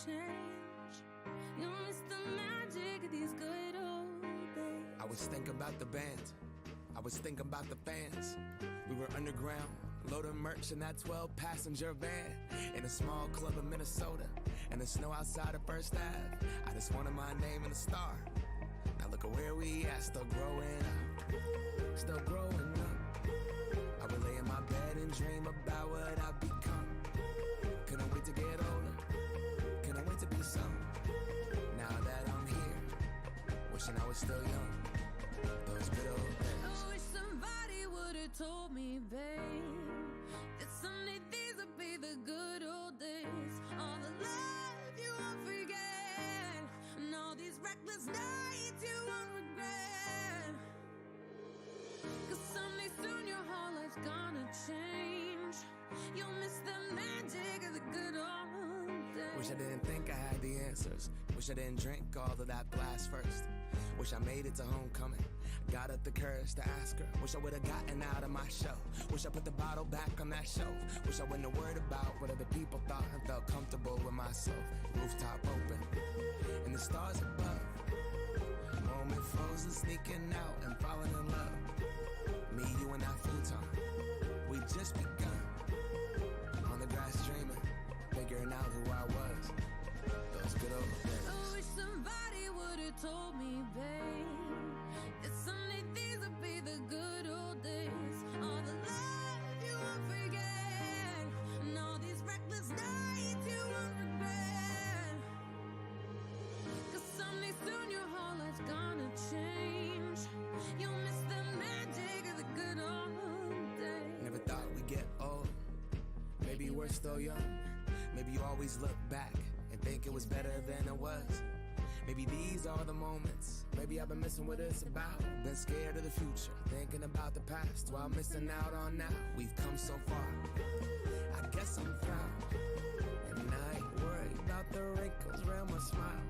change. You'll miss the magic of these good old days. I was thinking about the band, I was thinking about the fans. We were underground, loading merch in that 12-passenger van, in a small club in Minnesota, and the snow outside of First Ave. I just wanted my name in a star. Now look at where we at, still growing up, still growing up. I would lay in my bed and dream about what I've become. Couldn't wait to get older, couldn't wait to be some. Now that I'm here, wishing I was still young. Those good old days. I wish somebody would've told me, babe, that someday these would be the good old days. All the love you won't forget, and all these reckless nights you won't regret. 'Cause someday soon your whole life's gonna change. You'll miss the magic of the good old days. Wish I didn't think I had the answers. Wish I didn't drink all of that blast first. Wish I made it to homecoming, got up the courage to ask her. Wish I would've gotten out of my show. Wish I put the bottle back on that shelf. Wish I wouldn't have worried about what other people thought and felt comfortable with myself. Rooftop open, and the stars above. Moment frozen, sneaking out and falling in love. Me, you, and that futon, we just begun. On the grass dreaming, figuring out who I was. Those good old days. I wish somebody would've told me, babe, that someday these would be the good old days. All the love you won't forget, and all these reckless nights you won't regret. 'Cause someday soon your whole life's gonna change. You'll miss the magic of the good old days. Never thought we'd get old. Maybe we're still young. Maybe you always look back and think it was better than it was. Maybe these are the moments. Maybe I've been missing what it's about. Been scared of the future, thinking about the past while missing out on now. We've come so far, I guess I'm proud. And I ain't worried about the wrinkles around my smile.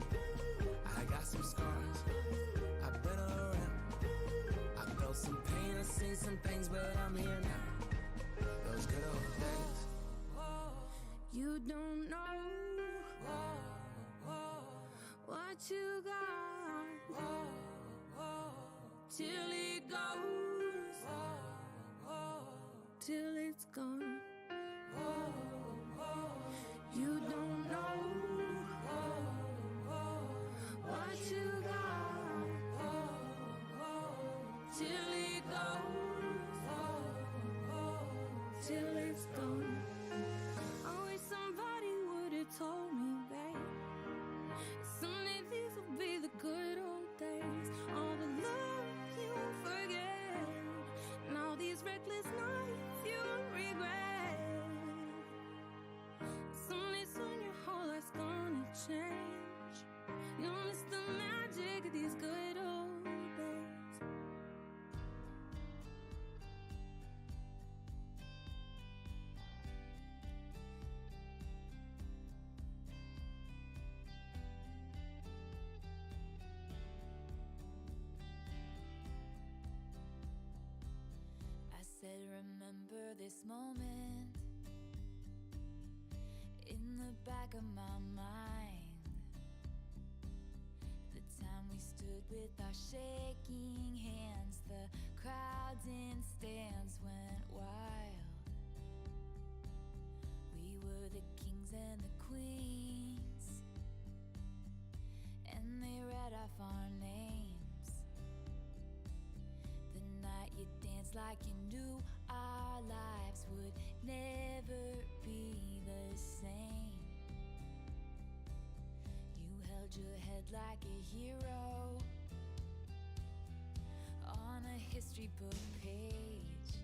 I got some scars, I've been around. I felt some pain, I've seen some things, but I'm here now. Those good old days. You don't know what you got till it goes, till it's gone. You don't know what you got till it goes, till it's gone. I wish somebody would've told me, babe, someday these will be the good old days. All the love you won't forget, and all these reckless nights you won't regret. Someday soon your whole life's gonna change. You'll miss the magic of these good old days. Said, remember this moment in the back of my mind. The time we stood with our shaking hands, the crowds in stands went wild. We were the kings and the queens, and they read off our names. The night you danced like you knew our lives would never be the same. You held your head like a hero on a history book page.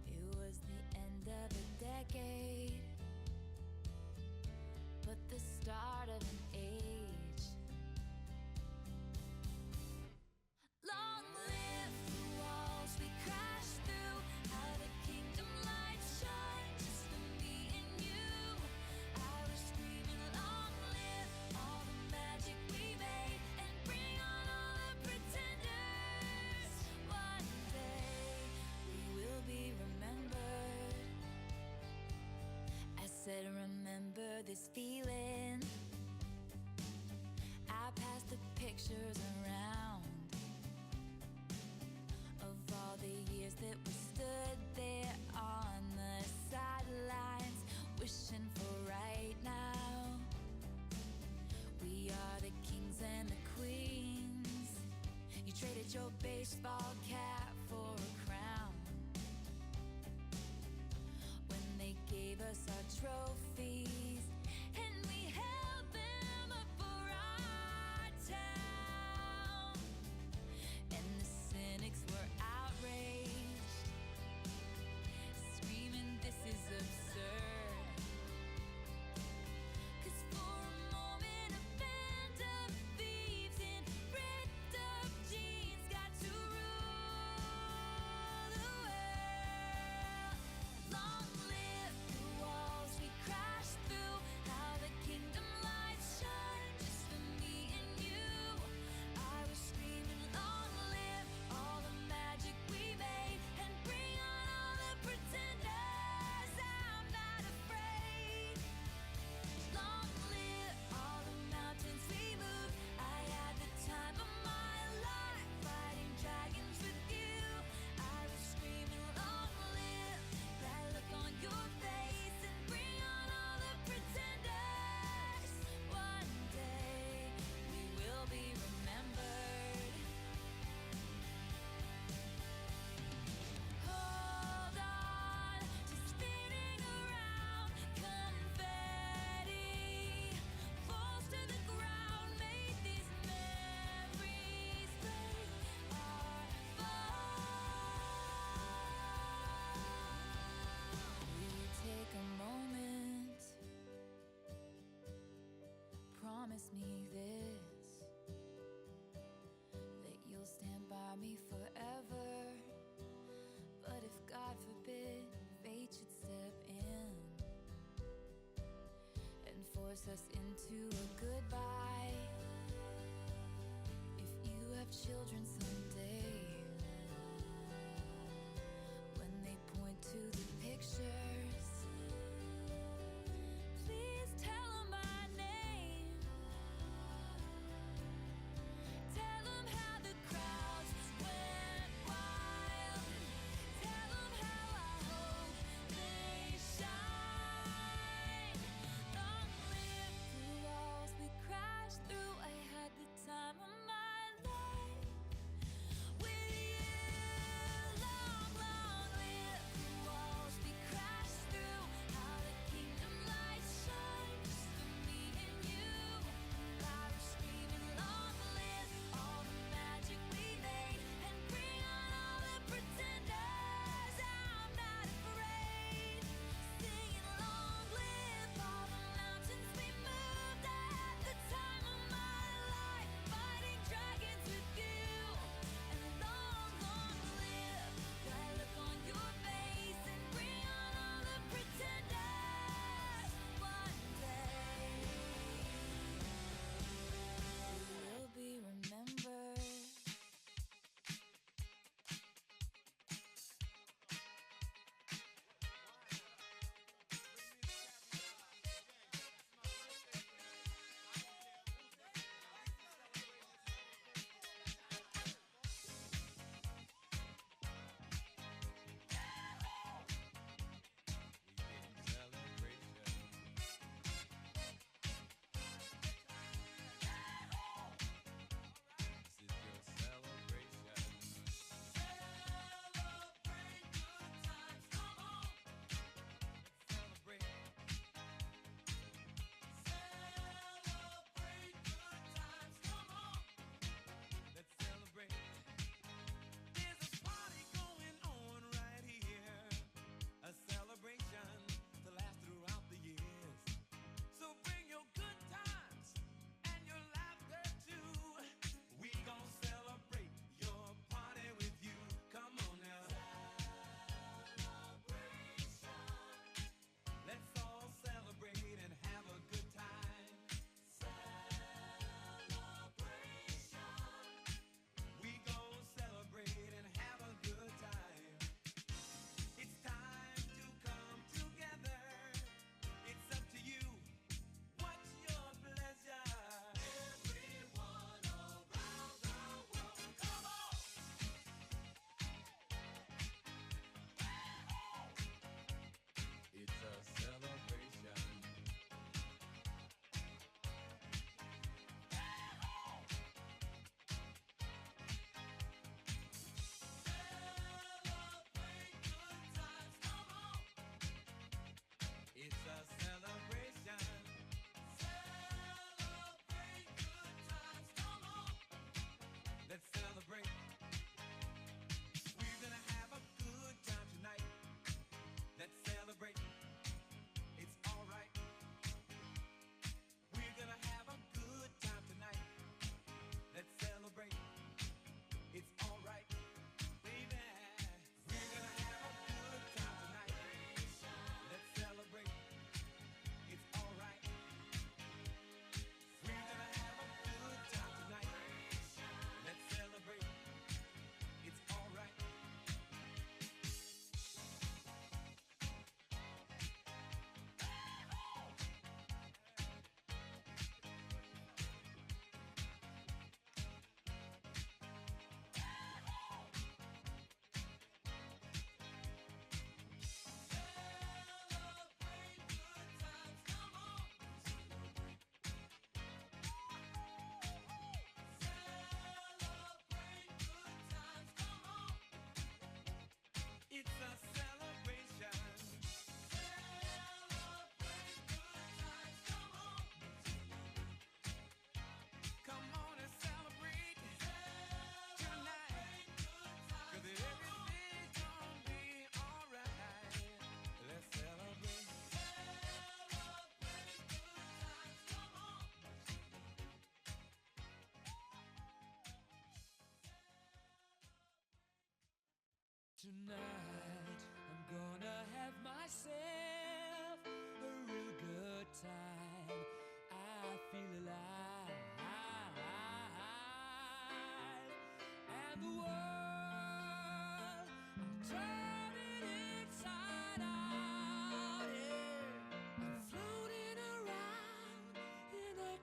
It was the end of a decade, but the start of an age. Long live the walls we crashed through, how the kingdom light shine just for me and you. I was screaming, long live all the magic we made, and bring on all the pretenders. One day we will be remembered as said, remember this feeling. I passed the pictures around of all the years that we stood there on the sidelines, wishing for right now. We are the kings and the queens. You traded your baseball cap for a crown when they gave us our trophies, and we held them up for our town. And the cynics were outraged, screaming, this is absurd. 'Cause for a moment a band of thieves in ripped up jeans got to rule the world. Long live the walls we crashed through, how the kingdom lights shine just for me and you. I was screaming, long live all the magic we made, and bring on all the pretenders. I'm not afraid. Long live all the mountains we moved. I had the time of my life fighting dragons with you. I was screaming, long live that look on your face, and bring on all the pretenders. One day we will be remembered. Hold on to spinning around. Confetti falls to the ground. May these memories break our fall. Will you take a moment? Promise me this, that you'll stand by me forever. But if God forbid fate should step in and force us into a goodbye, if you have children someday, when they point to the pictures, please tell them my name. Tell them how the crowds went wild. Tell them how I hope they shine. Long live the walls we crashed through. I had the time of my life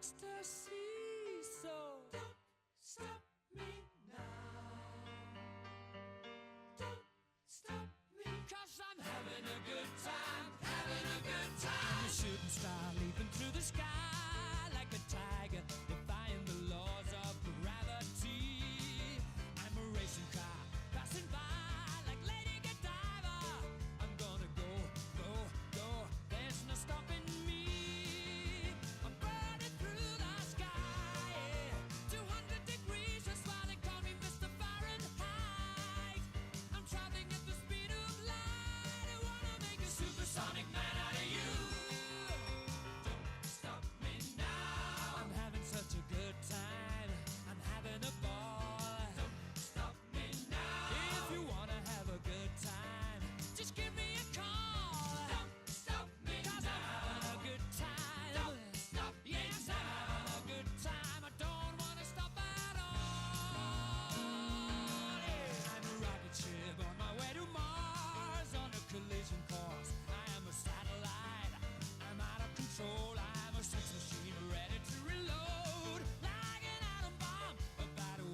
ecstasy. So don't stop me now. Don't stop me, 'cause I'm having a good time, having a good time. I'm a shooting star leaping through the sky like a tiger, defying the laws of gravity. I'm a racing car passing by like Lady Godiva. I'm gonna go, go, go. There's no stopping me. I'm burning through the sky, yeah. 200 degrees, that's why they call me Mr. Fahrenheit. I'm traveling at the speed of light. I wanna make a supersonic man out of you. Don't stop me now. I'm having such a good time. I'm having a ball. Don't stop me now. If you wanna have a good time, just give me a call. Don't stop me 'cause now. I'm having a good time. Don't stop me yes, now. I'm having a good time. I don't wanna stop at all. Yeah. I'm a rocket ship on my way to Mars on a collision course. I am a satellite. I'm out of control. I'm a sex machine ready to reload. Like an atom bomb about to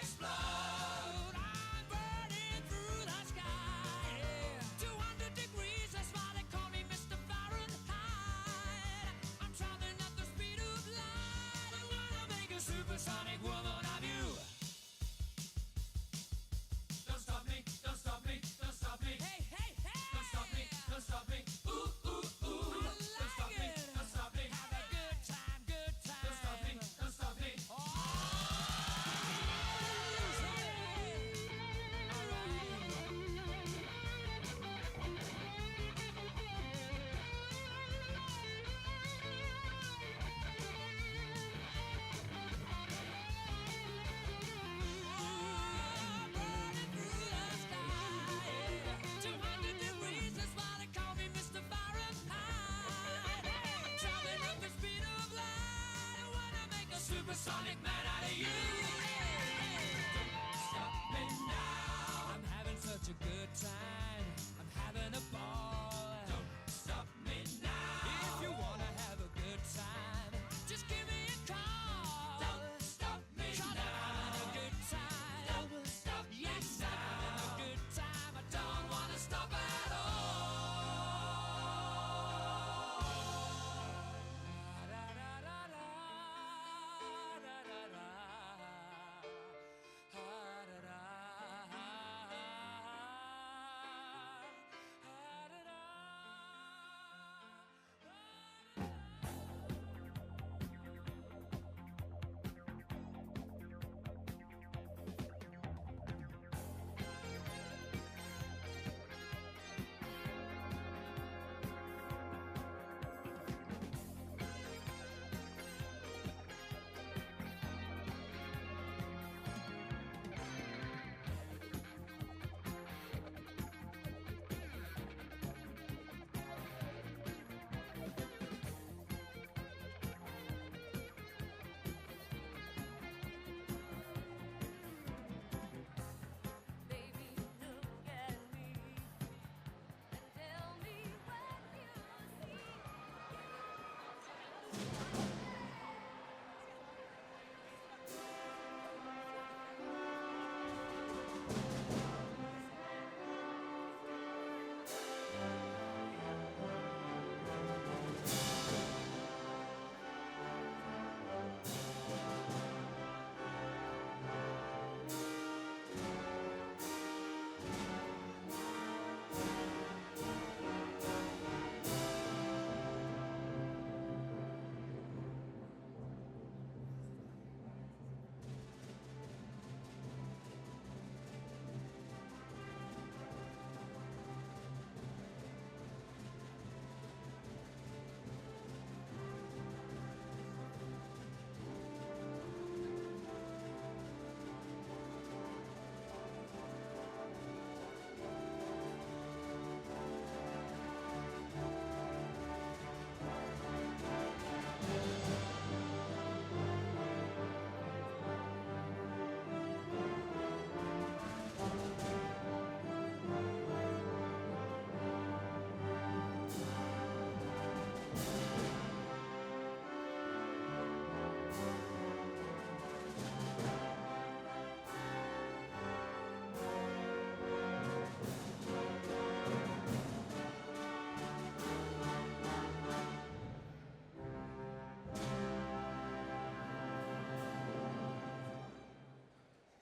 explode. I'm burning through the sky. Yeah. 200 degrees, that's why they call me Mr. Fahrenheit. I'm traveling at the speed of light. I wanna make a supersonic woman of you. Don't stop me, don't stop me, don't stop me. Hey, hey, hey! Don't stop me, don't stop me. Ooh, ooh, ooh. Don't stop me, don't stop me. Have a good time, good time. Don't stop me, don't stop me. Oh, burning through the sky. 200 degrees, that's why they call me Mr. Fahrenheit. I'm traveling at the speed of light. I wanna make a supersonic man out of you. Don't stop me now. I'm having such a good time. I'm having a ball. Don't stop me now. If you wanna have a good time, just give me a call. Don't stop me now. I'm having a good time. Don't stop me yes, now. I'm having a good time. I don't wanna stop at all.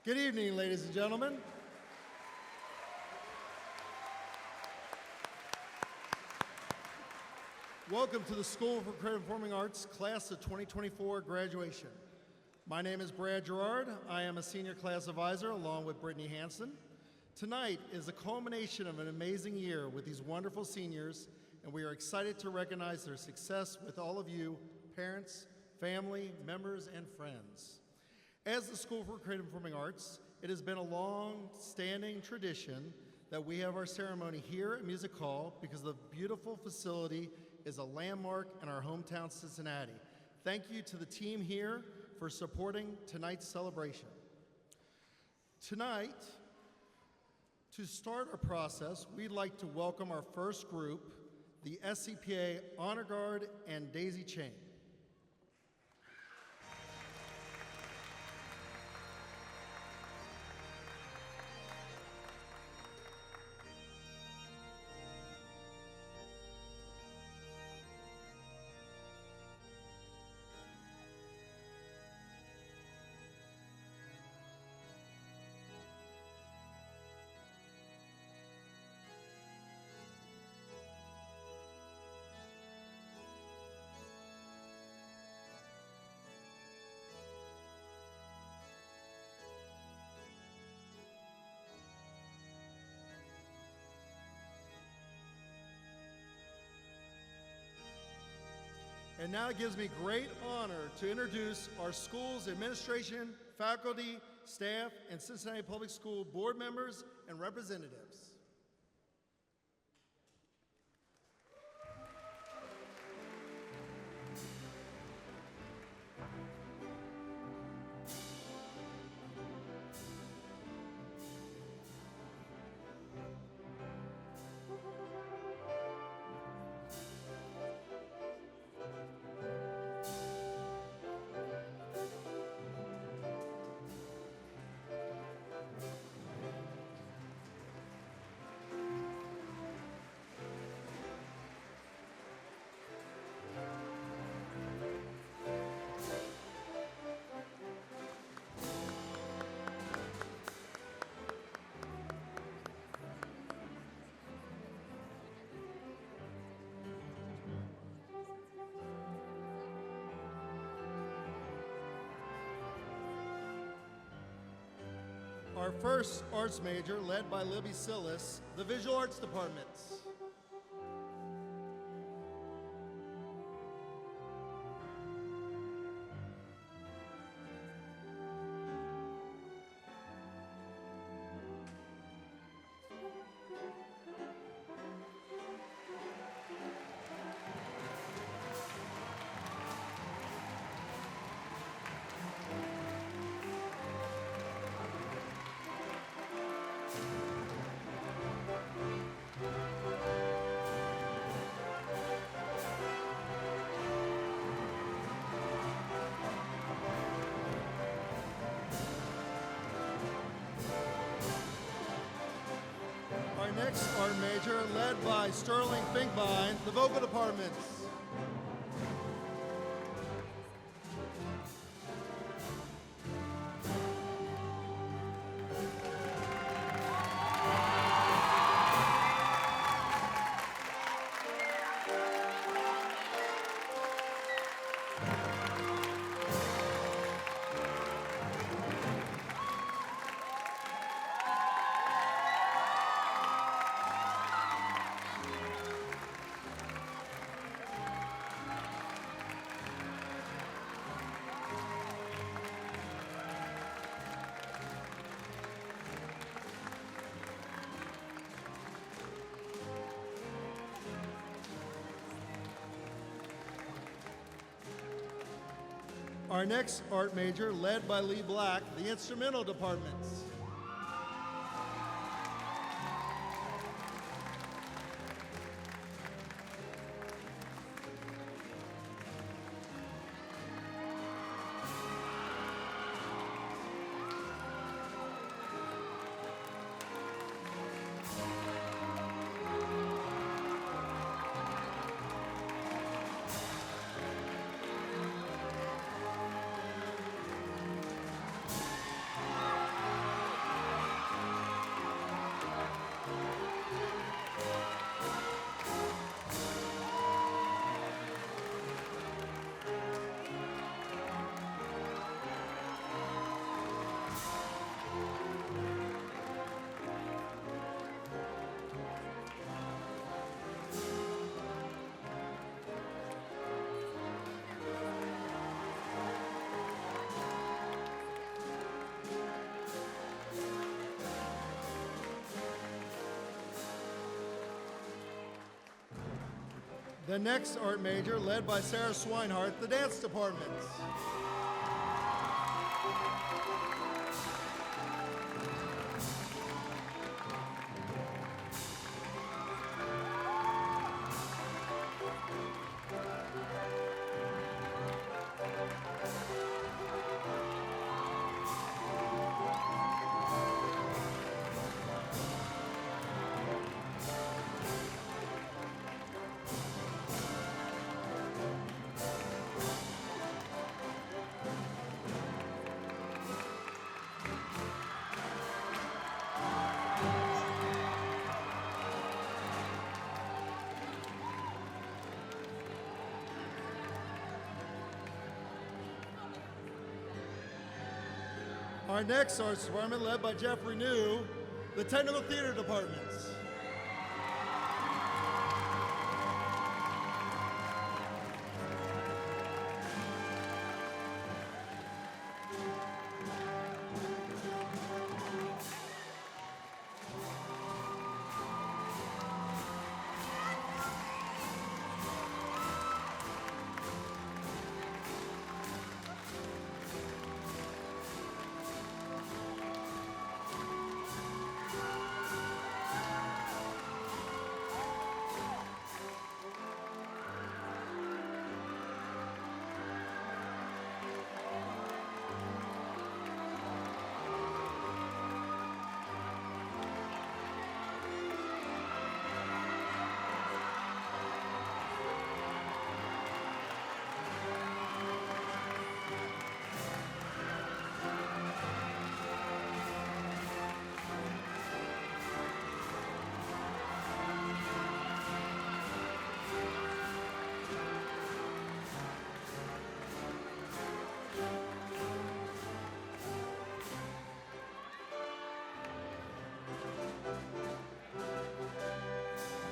Good evening, ladies and gentlemen. Welcome to the School for Creative Performing Arts Class of 2024 graduation. My name is Brad Gerard. I am a senior class advisor along with Brittany Hanson. Tonight is the culmination of an amazing year with these wonderful seniors, and we are excited to recognize their success with all of you, parents, family, members, and friends. As the School for Creative Performing Arts, it has been a long-standing tradition that we have our ceremony here at Music Hall because the beautiful facility is a landmark in our hometown, Cincinnati. Thank you to the team here for supporting tonight's celebration. Tonight, to start our process, we'd like to welcome our first group, the SCPA Honor Guard and Daisy Chain. And now it gives me great honor to introduce our school's administration, faculty, staff, and Cincinnati Public School board members and representatives. Our first arts major, led by Libby Sillis, the Visual Arts Departments. Our next art major, led by Sterling Finkbein, the Vocal Departments. Our next art major, led by Lee Black, the Instrumental Departments. The next art major, led by Sarah Swinehart, the dance department. Our next arts department, led by Jeffrey New, the technical theater departments.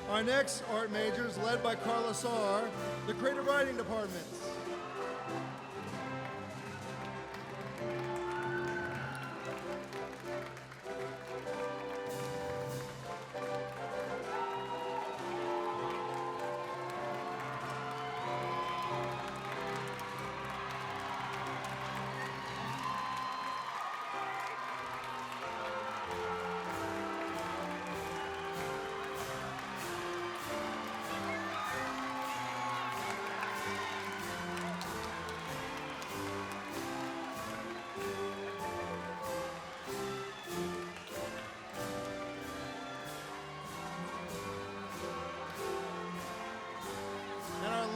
Our next art majors, led by Carla Saar, the creative writing departments.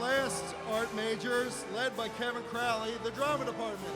Last art majors, led by Kevin Crowley, the drama department.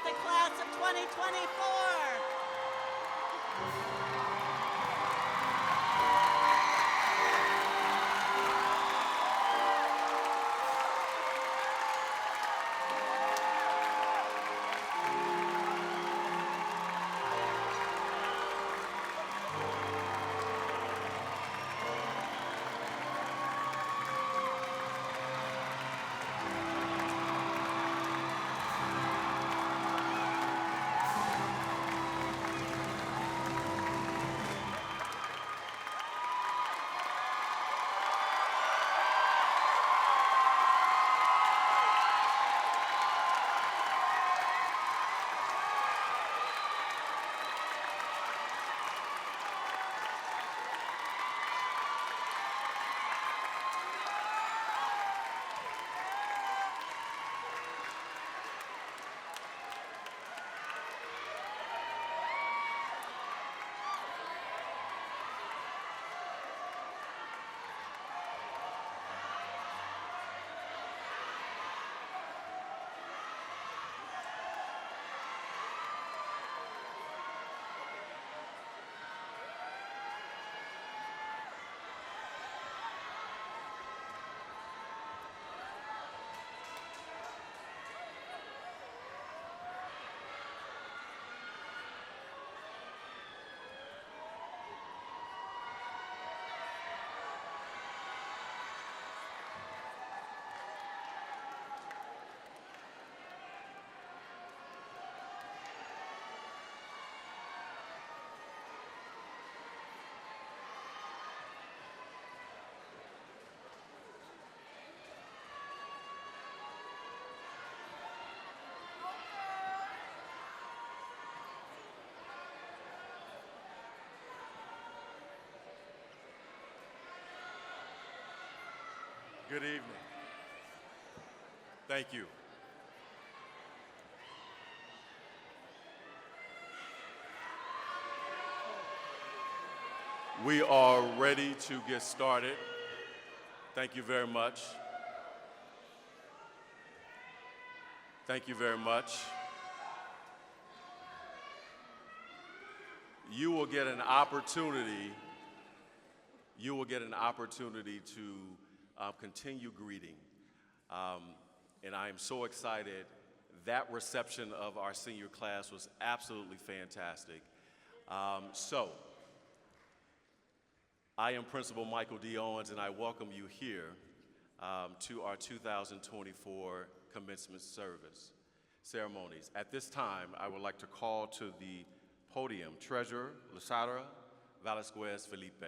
The class of 2024. Good evening. Thank you. We are ready to get started. Thank you very much. Thank you very much. You will get an opportunity to continue greeting. And I am so excited. That reception of our senior class was absolutely fantastic. So, I am Principal Michael D. Owens, and I welcome you here to our 2024 commencement service ceremonies. At this time, I would like to call to the podium Treasurer Lusara Velasquez Felipe.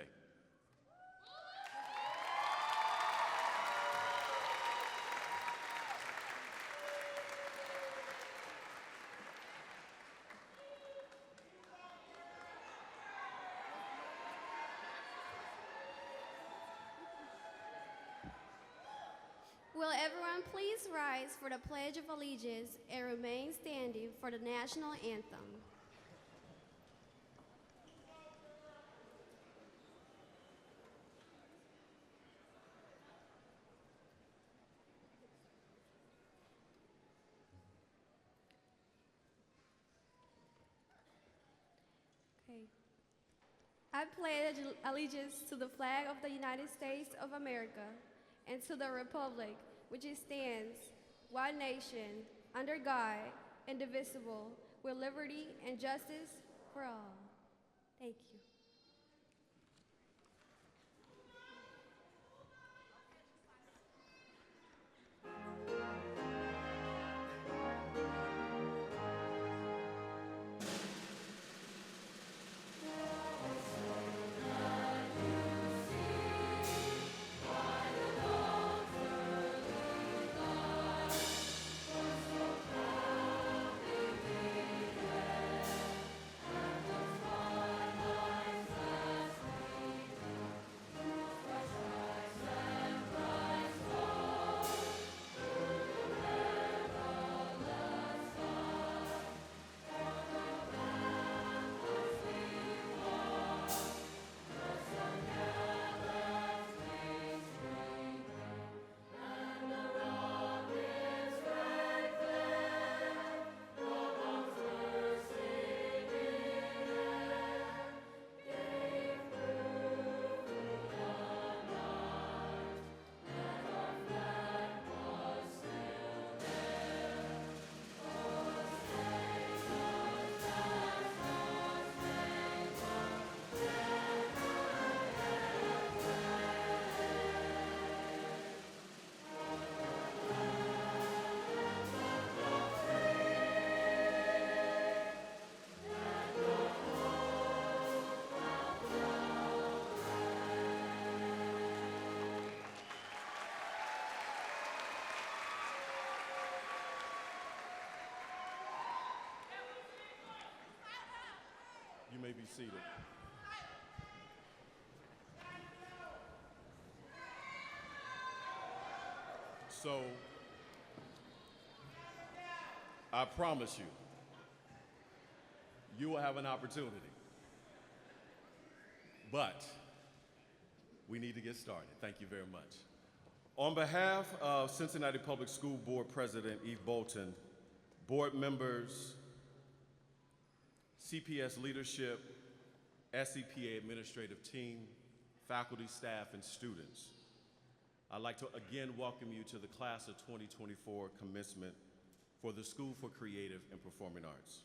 Will everyone please rise for the Pledge of Allegiance and remain standing for the national anthem? Okay. I pledge allegiance to the flag of the United States of America and to the republic which it stands, one nation, under God, indivisible, with liberty and justice for all. Thank you. You may be seated. So, I promise you, you will have an opportunity. But we need to get started. Thank you very much. On behalf of Cincinnati Public School Board President Eve Bolton, board members, CPS leadership, SPCA administrative team, faculty, staff, and students, I'd like to again welcome you to the class of 2024 commencement for the School for Creative and Performing Arts.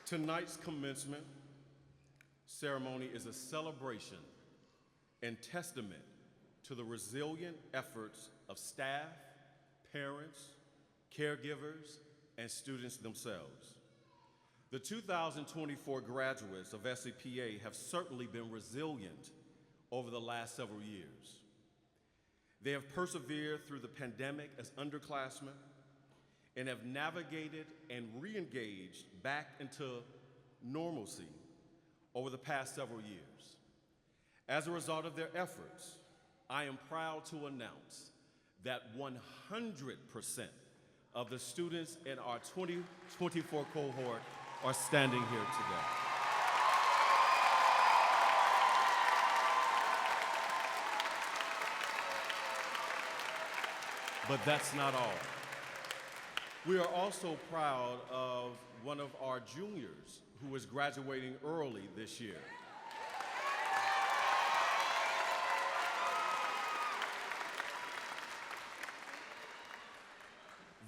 Tonight's commencement ceremony is a celebration and testament to the resilient efforts of staff, parents, caregivers, and students themselves. The 2024 graduates of SPCA have certainly been resilient over the last several years. They have persevered through the pandemic as underclassmen and have navigated and re-engaged back into normalcy over the past several years. As a result of their efforts, I am proud to announce that 100% of the students in our 2024 cohort are standing here today. But that's not all. We are also proud of one of our juniors who is graduating early this year.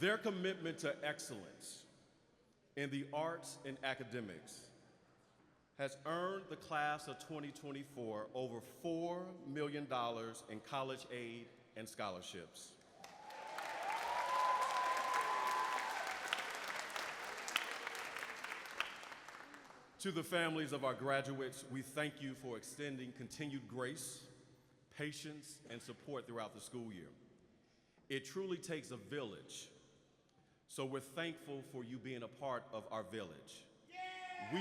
Their commitment to excellence in the arts and academics has earned the class of 2024 over $4 million in college aid and scholarships. To the families of our graduates, we thank you for extending continued grace, patience, and support throughout the school year. It truly takes a village, so we're thankful for you being a part of our village. Yeah!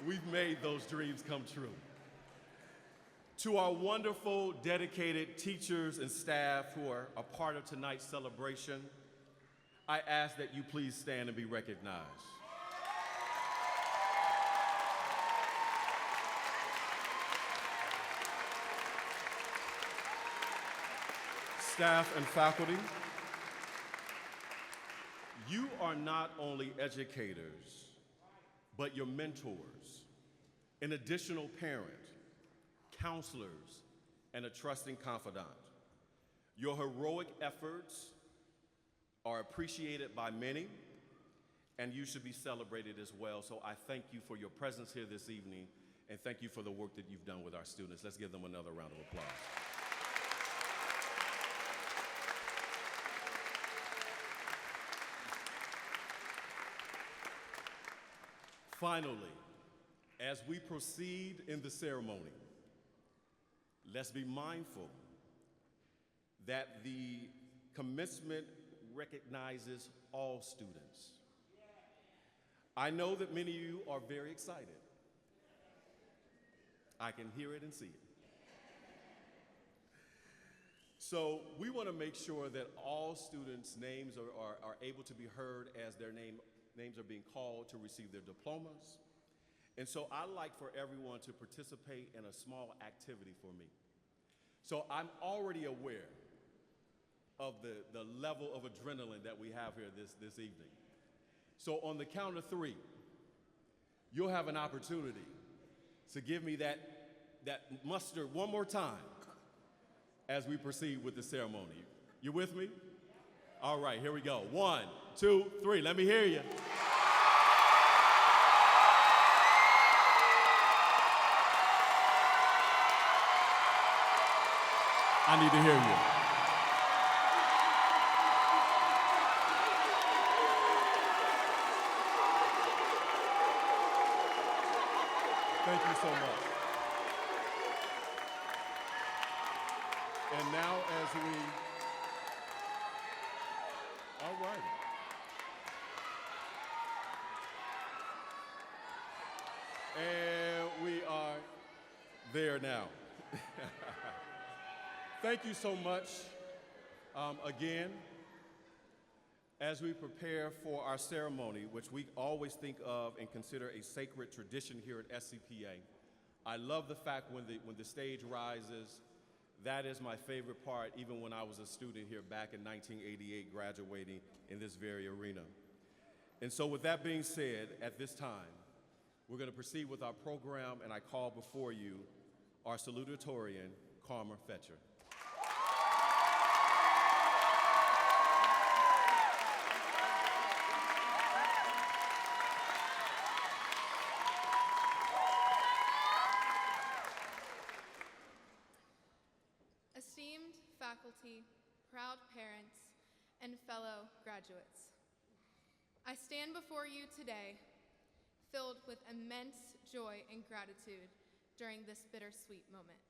We've made those dreams come true. To our wonderful, dedicated teachers and staff who are a part of tonight's celebration, I ask that you please stand and be recognized. Staff and faculty, you are not only educators, but your mentors, an additional parent, counselors, and a trusting confidant. Your heroic efforts are appreciated by many, and you should be celebrated as well. So I thank you for your presence here this evening, and thank you for the work that you've done with our students. Let's give them another round of applause. Finally, as we proceed in the ceremony, let's be mindful that the commencement recognizes all students. I know that many of you are very excited. I can hear it and see it. So we want to make sure that all students' names are able to be heard as their names are being called to receive their diplomas. And so I'd like for everyone to participate in a small activity for me. So I'm already aware of the level of adrenaline that we have here this evening. So on the count of 3, you'll have an opportunity to give me that muster one more time as we proceed with the ceremony. You with me? All right, here we go. 1, 2, 3. Let me hear you. I need to hear you. Thank you so much. And now as we, all right. And we are there now. Thank you so much. Again, as we prepare for our ceremony, which we always think of and consider a sacred tradition here at SCPA, I love the fact when the stage rises, that is my favorite part, even when I was a student here back in 1988, graduating in this very arena. And so with that being said, at this time, we're going to proceed with our program, and I call before you our salutatorian, Karma Fetcher. Esteemed faculty, proud parents, and fellow graduates, I stand before you today filled with immense joy and gratitude during this bittersweet moment.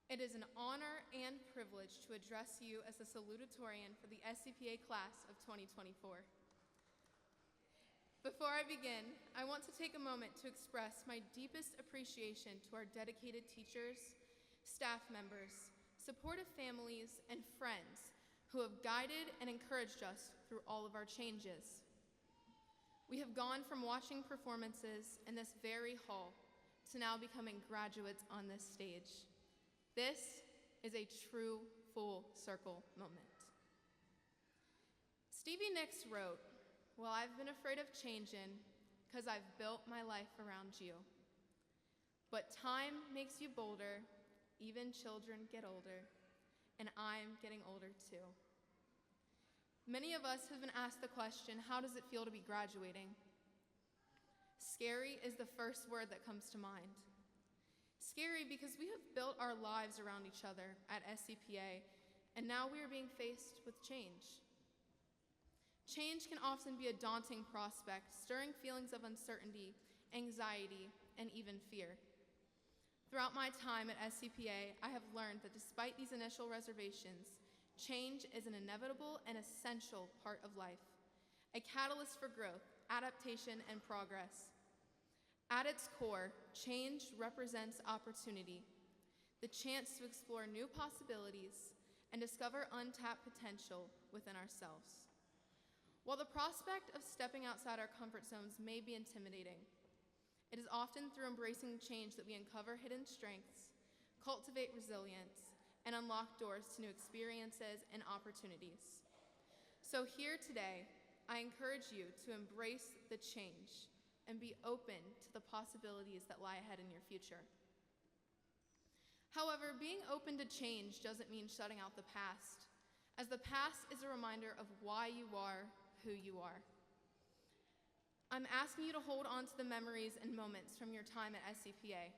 It is an honor and privilege to address you as the salutatorian for the SCPA class of 2024. Before I begin, I want to take a moment to express my deepest appreciation to our dedicated teachers, staff members, supportive families, and friends who have guided and encouraged us through all of our changes. We have gone from watching performances in this very hall to now becoming graduates on this stage. This is a true full circle moment. Stevie Nicks wrote, "Well, I've been afraid of changing because I've built my life around you. But time makes you bolder, even children get older, and I'm getting older too." Many of us have been asked the question, how does it feel to be graduating? Scary is the first word that comes to mind. Scary because we have built our lives around each other at SCPA, and now we are being faced with change. Change can often be a daunting prospect, stirring feelings of uncertainty, anxiety, and even fear. Throughout my time at SCPA, I have learned that despite these initial reservations, change is an inevitable and essential part of life, a catalyst for growth, adaptation, and progress. At its core, change represents opportunity, the chance to explore new possibilities and discover untapped potential within ourselves. While the prospect of stepping outside our comfort zones may be intimidating, it is often through embracing change that we uncover hidden strengths, cultivate resilience, and unlock doors to new experiences and opportunities. So here today, I encourage you to embrace the change and be open to the possibilities that lie ahead in your future. However, being open to change doesn't mean shutting out the past, as the past is a reminder of why you are who you are. I'm asking you to hold on to the memories and moments from your time at SCPA.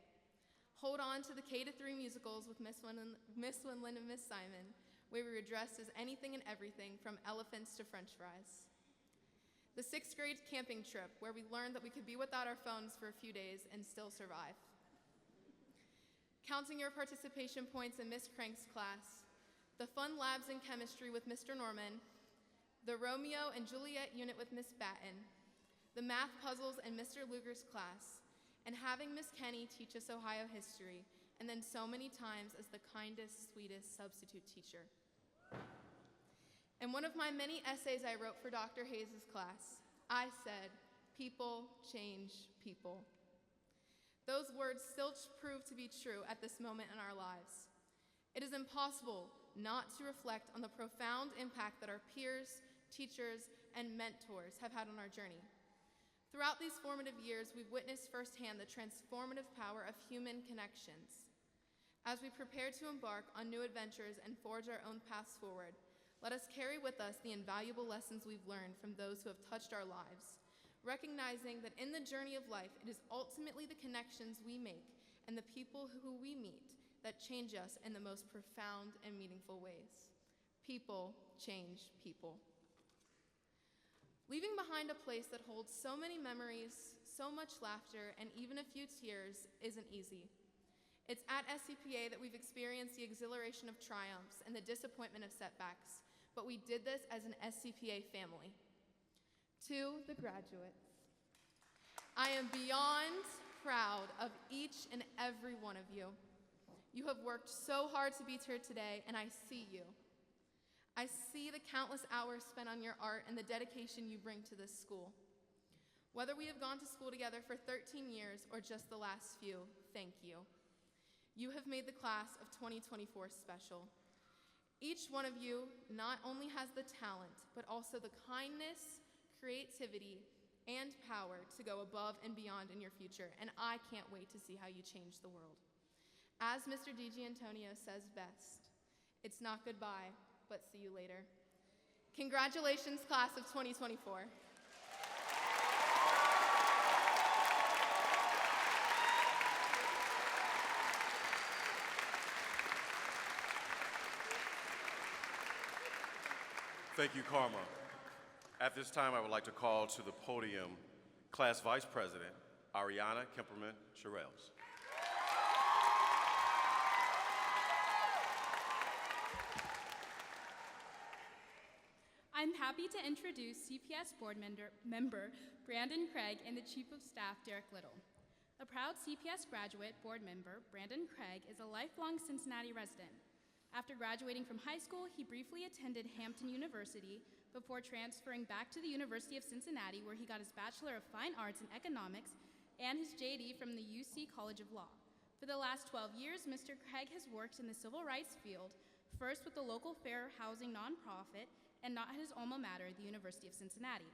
Hold on to the K-3 musicals with Miss Winland and Miss Simon, where we were dressed as anything and everything from elephants to French fries. The 6th grade camping trip, where we learned that we could be without our phones for a few days and still survive. Counting your participation points in Miss Crank's class, the fun labs in chemistry with Mr. Norman, the Romeo and Juliet unit with Miss Batten, the math puzzles in Mr. Luger's class, and having Miss Kenny teach us Ohio history, and then so many times as the kindest, sweetest substitute teacher. In one of my many essays I wrote for Dr. Hayes' class, I said, "People change people." Those words still prove to be true at this moment in our lives. It is impossible not to reflect on the profound impact that our peers, teachers, and mentors have had on our journey. Throughout these formative years, we've witnessed firsthand the transformative power of human connections. As we prepare to embark on new adventures and forge our own paths forward, let us carry with us the invaluable lessons we've learned from those who have touched our lives, recognizing that in the journey of life, it is ultimately the connections we make and the people who we meet that change us in the most profound and meaningful ways. People change people. Leaving behind a place that holds so many memories, so much laughter, and even a few tears isn't easy. It's at SCPA that we've experienced the exhilaration of triumphs and the disappointment of setbacks, but we did this as an SCPA family. To the graduates, I am beyond proud of each and every one of you. You have worked so hard to be here today, and I see you. I see the countless hours spent on your art and the dedication you bring to this school. Whether we have gone to school together for 13 years or just the last few, thank you. You have made the class of 2024 special. Each one of you not only has the talent, but also the kindness, creativity, and power to go above and beyond in your future, and I can't wait to see how you change the world. As Mr. DiGiantonio says best, it's not goodbye, but see you later. Congratulations, class of 2024. Thank you, Karma. At this time, I would like to call to the podium Class Vice President Ariana Kemperman-Shirelles. I'm happy to introduce CPS board member Brandon Craig and the Chief of Staff Derek Little. A proud CPS graduate board member, Brandon Craig is a lifelong Cincinnati resident. After graduating from high school, he briefly attended Hampton University before transferring back to the University of Cincinnati, where he got his Bachelor of Fine Arts in Economics and his JD from the UC College of Law. For the last 12 years, Mr. Craig has worked in the civil rights field, first with the local fair housing nonprofit and not at his alma mater, the University of Cincinnati.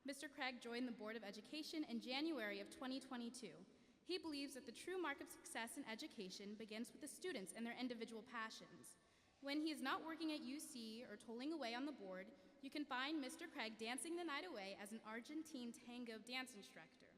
Mr. Craig joined the Board of Education in January of 2022. He believes that the true mark of success in education begins with the students and their individual passions. When he is not working at UC or tolling away on the board, you can find Mr. Craig dancing the night away as an Argentine tango dance instructor.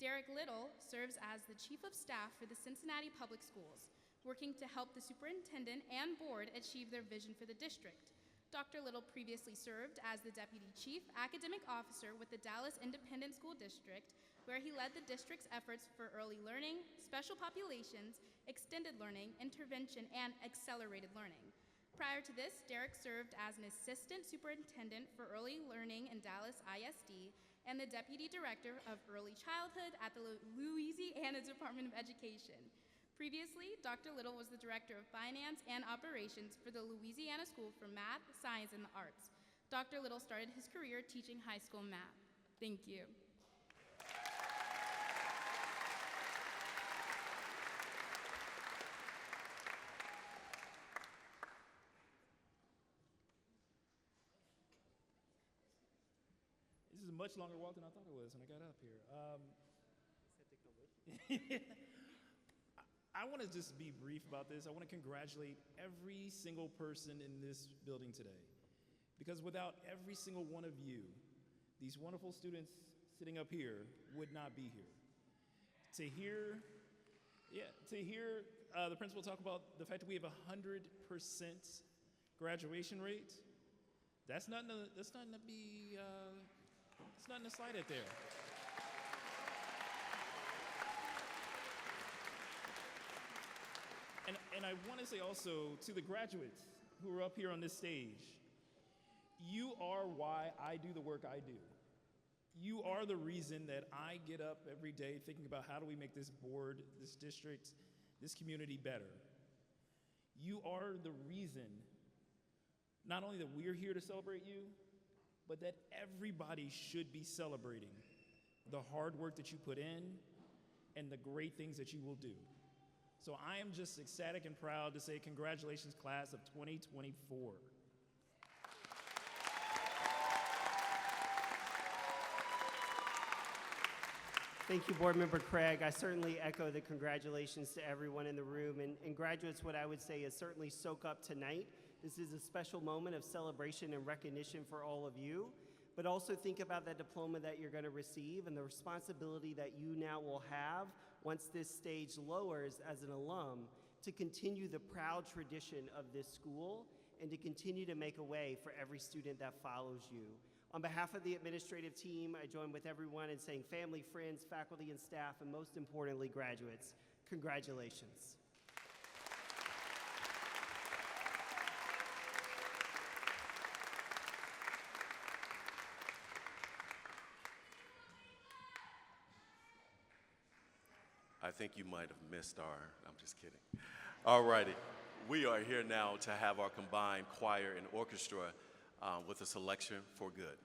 Derek Little serves as the Chief of Staff for the Cincinnati Public Schools, working to help the superintendent and board achieve their vision for the district. Dr. Little previously served as the Deputy Chief Academic Officer with the Dallas Independent School District, where he led the district's efforts for early learning, special populations, extended learning, intervention, and accelerated learning. Prior to this, Derek served as an Assistant Superintendent for Early Learning in Dallas ISD and the Deputy Director of Early Childhood at the Louisiana Department of Education. Previously, Dr. Little was the Director of Finance and Operations for the Louisiana School for Math, Science, and the Arts. Dr. Little started his career teaching high school math. Thank you. This is a much longer walk than I thought it was when I got up here. I want to just be brief about this. I want to congratulate every single person in this building today, because without every single one of you, these wonderful students sitting up here would not be here. To hear the principal talk about the fact that we have 100% graduation rate, that's nothing to be. It's nothing to slide at there. And I want to say also to the graduates who are up here on this stage, you are why I do the work I do. You are the reason that I get up every day thinking about how do we make this board, this district, this community better. You are the reason not only that we're here to celebrate you, but that everybody should be celebrating the hard work that you put in and the great things that you will do. So I am just ecstatic and proud to say congratulations, class of 2024. Thank you, Board Member Craig. I certainly echo the congratulations to everyone in the room. And graduates, what I would say is certainly soak up tonight. This is a special moment of celebration and recognition for all of you. But also think about that diploma that you're going to receive and the responsibility that you now will have once this stage lowers as an alum to continue the proud tradition of this school and to continue to make a way for every student that follows you. On behalf of the administrative team, I join with everyone in saying family, friends, faculty, and staff, and most importantly, graduates, congratulations. I think you might have missed I'm just kidding. All righty. We are here now to have our combined choir and orchestra with a selection for good.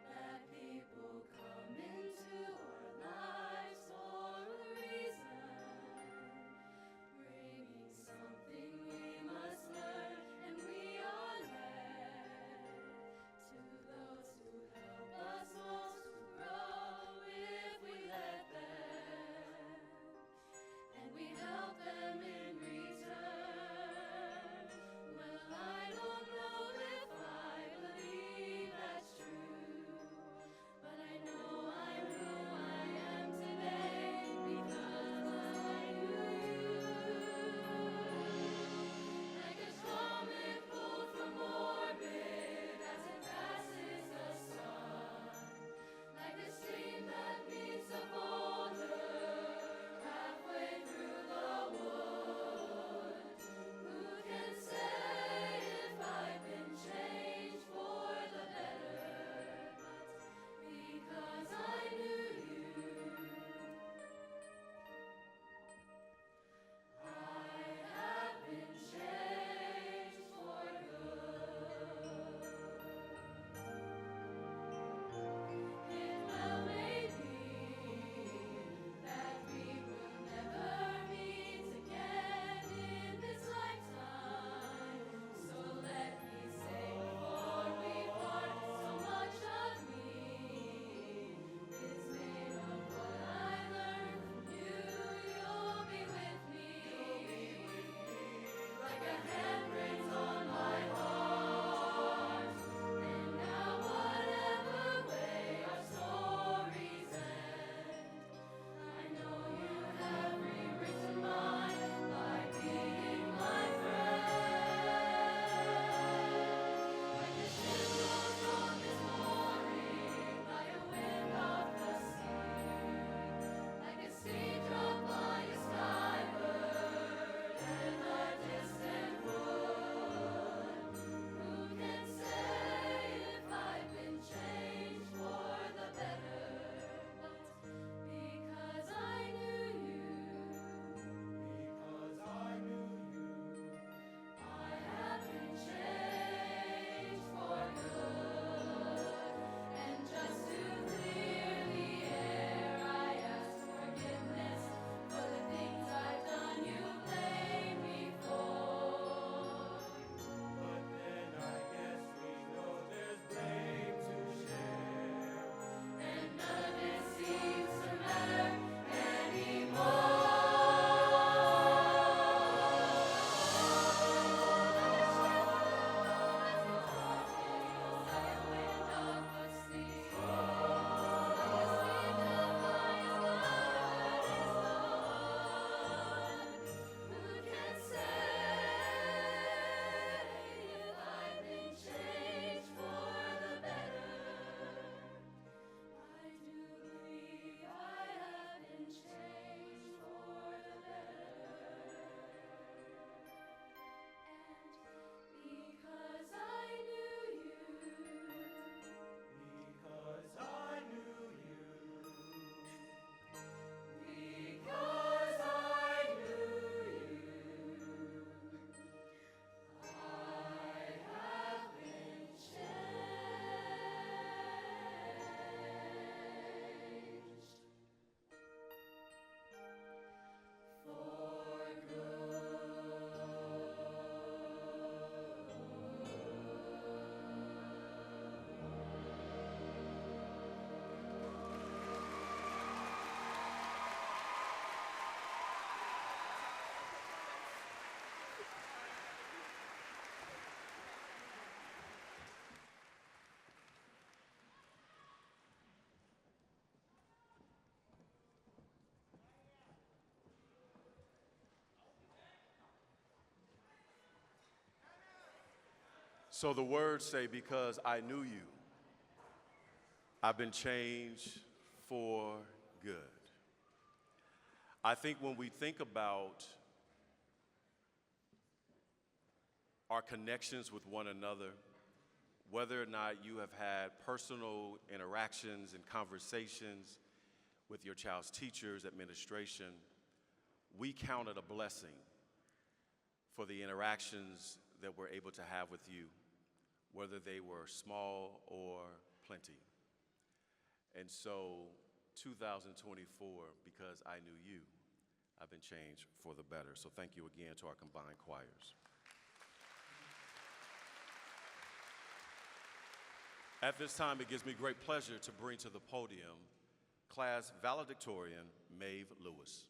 That people come into our lives for a reason, bringing something we must learn, and we are led to those who help us most to grow if we let them, and we help them in return. Well, I don't know if I believe that's true, but I know I'm who I am today because I knew you. Like a comet pulled from orbit as it passes the sun, like a stream that meets a boulder halfway through the wood. Who can say if I've been changed for the better? But because I knew you, I have been changed for good. It well may be that we will never meet again in this lifetime. So let me say before we part, so much of me is made of what I learned from you. You'll be with me, like a handprint on my heart. And now whatever way our stories end, I know you have rewritten mine by being my friend. Like a ship goes on this morning by a wind off the sea, like a seed dropped by a skybird and a distant wood. Who can say if I've been changed for the better? But because I knew you, I have been changed for good. And just to clear the air, I ask forgiveness for the things I've done you blame me for. But then I guess we know there's blame to share, and none of it seems to matter anymore. Who can say if I've been changed for the better? I do believe I have been changed for the better. And because I knew you, because I knew you, because I knew you, I have been changed for So the words say, because I knew you, I've been changed for good. I think when we think about our connections with one another, whether or not you have had personal interactions and conversations with your child's teachers, administration. We count it a blessing for the interactions that we're able to have with you, whether they were small or plenty. And so 2024, because I knew you, I've been changed for the better. So thank you again to our combined choirs. At this time, it gives me great pleasure to bring to the podium class valedictorian Maeve Lewis.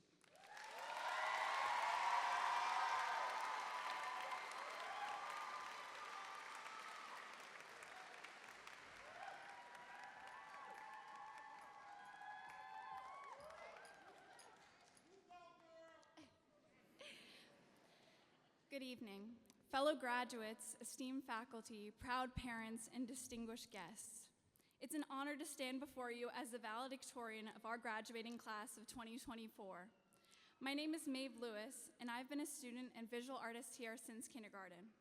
Good evening, fellow graduates, esteemed faculty, proud parents, and distinguished guests. It's an honor to stand before you as the valedictorian of our graduating class of 2024. My name is Maeve Lewis, and I've been a student and visual artist here since kindergarten.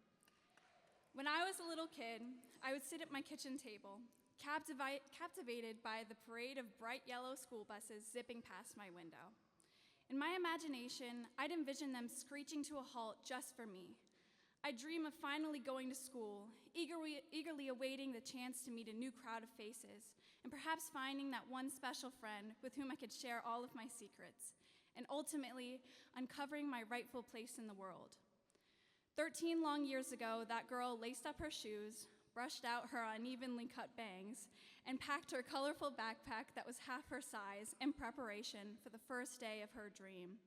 When I was a little kid, I would sit at my kitchen table, captivated by the parade of bright yellow school buses zipping past my window. In my imagination, I'd envision them screeching to a halt just for me. I dream of finally going to school, eagerly awaiting the chance to meet a new crowd of faces, and perhaps finding that one special friend with whom I could share all of my secrets, and ultimately uncovering my rightful place in the world. 13 long years ago, that girl laced up her shoes, brushed out her unevenly cut bangs, and packed her colorful backpack that was half her size in preparation for the first day of her dream.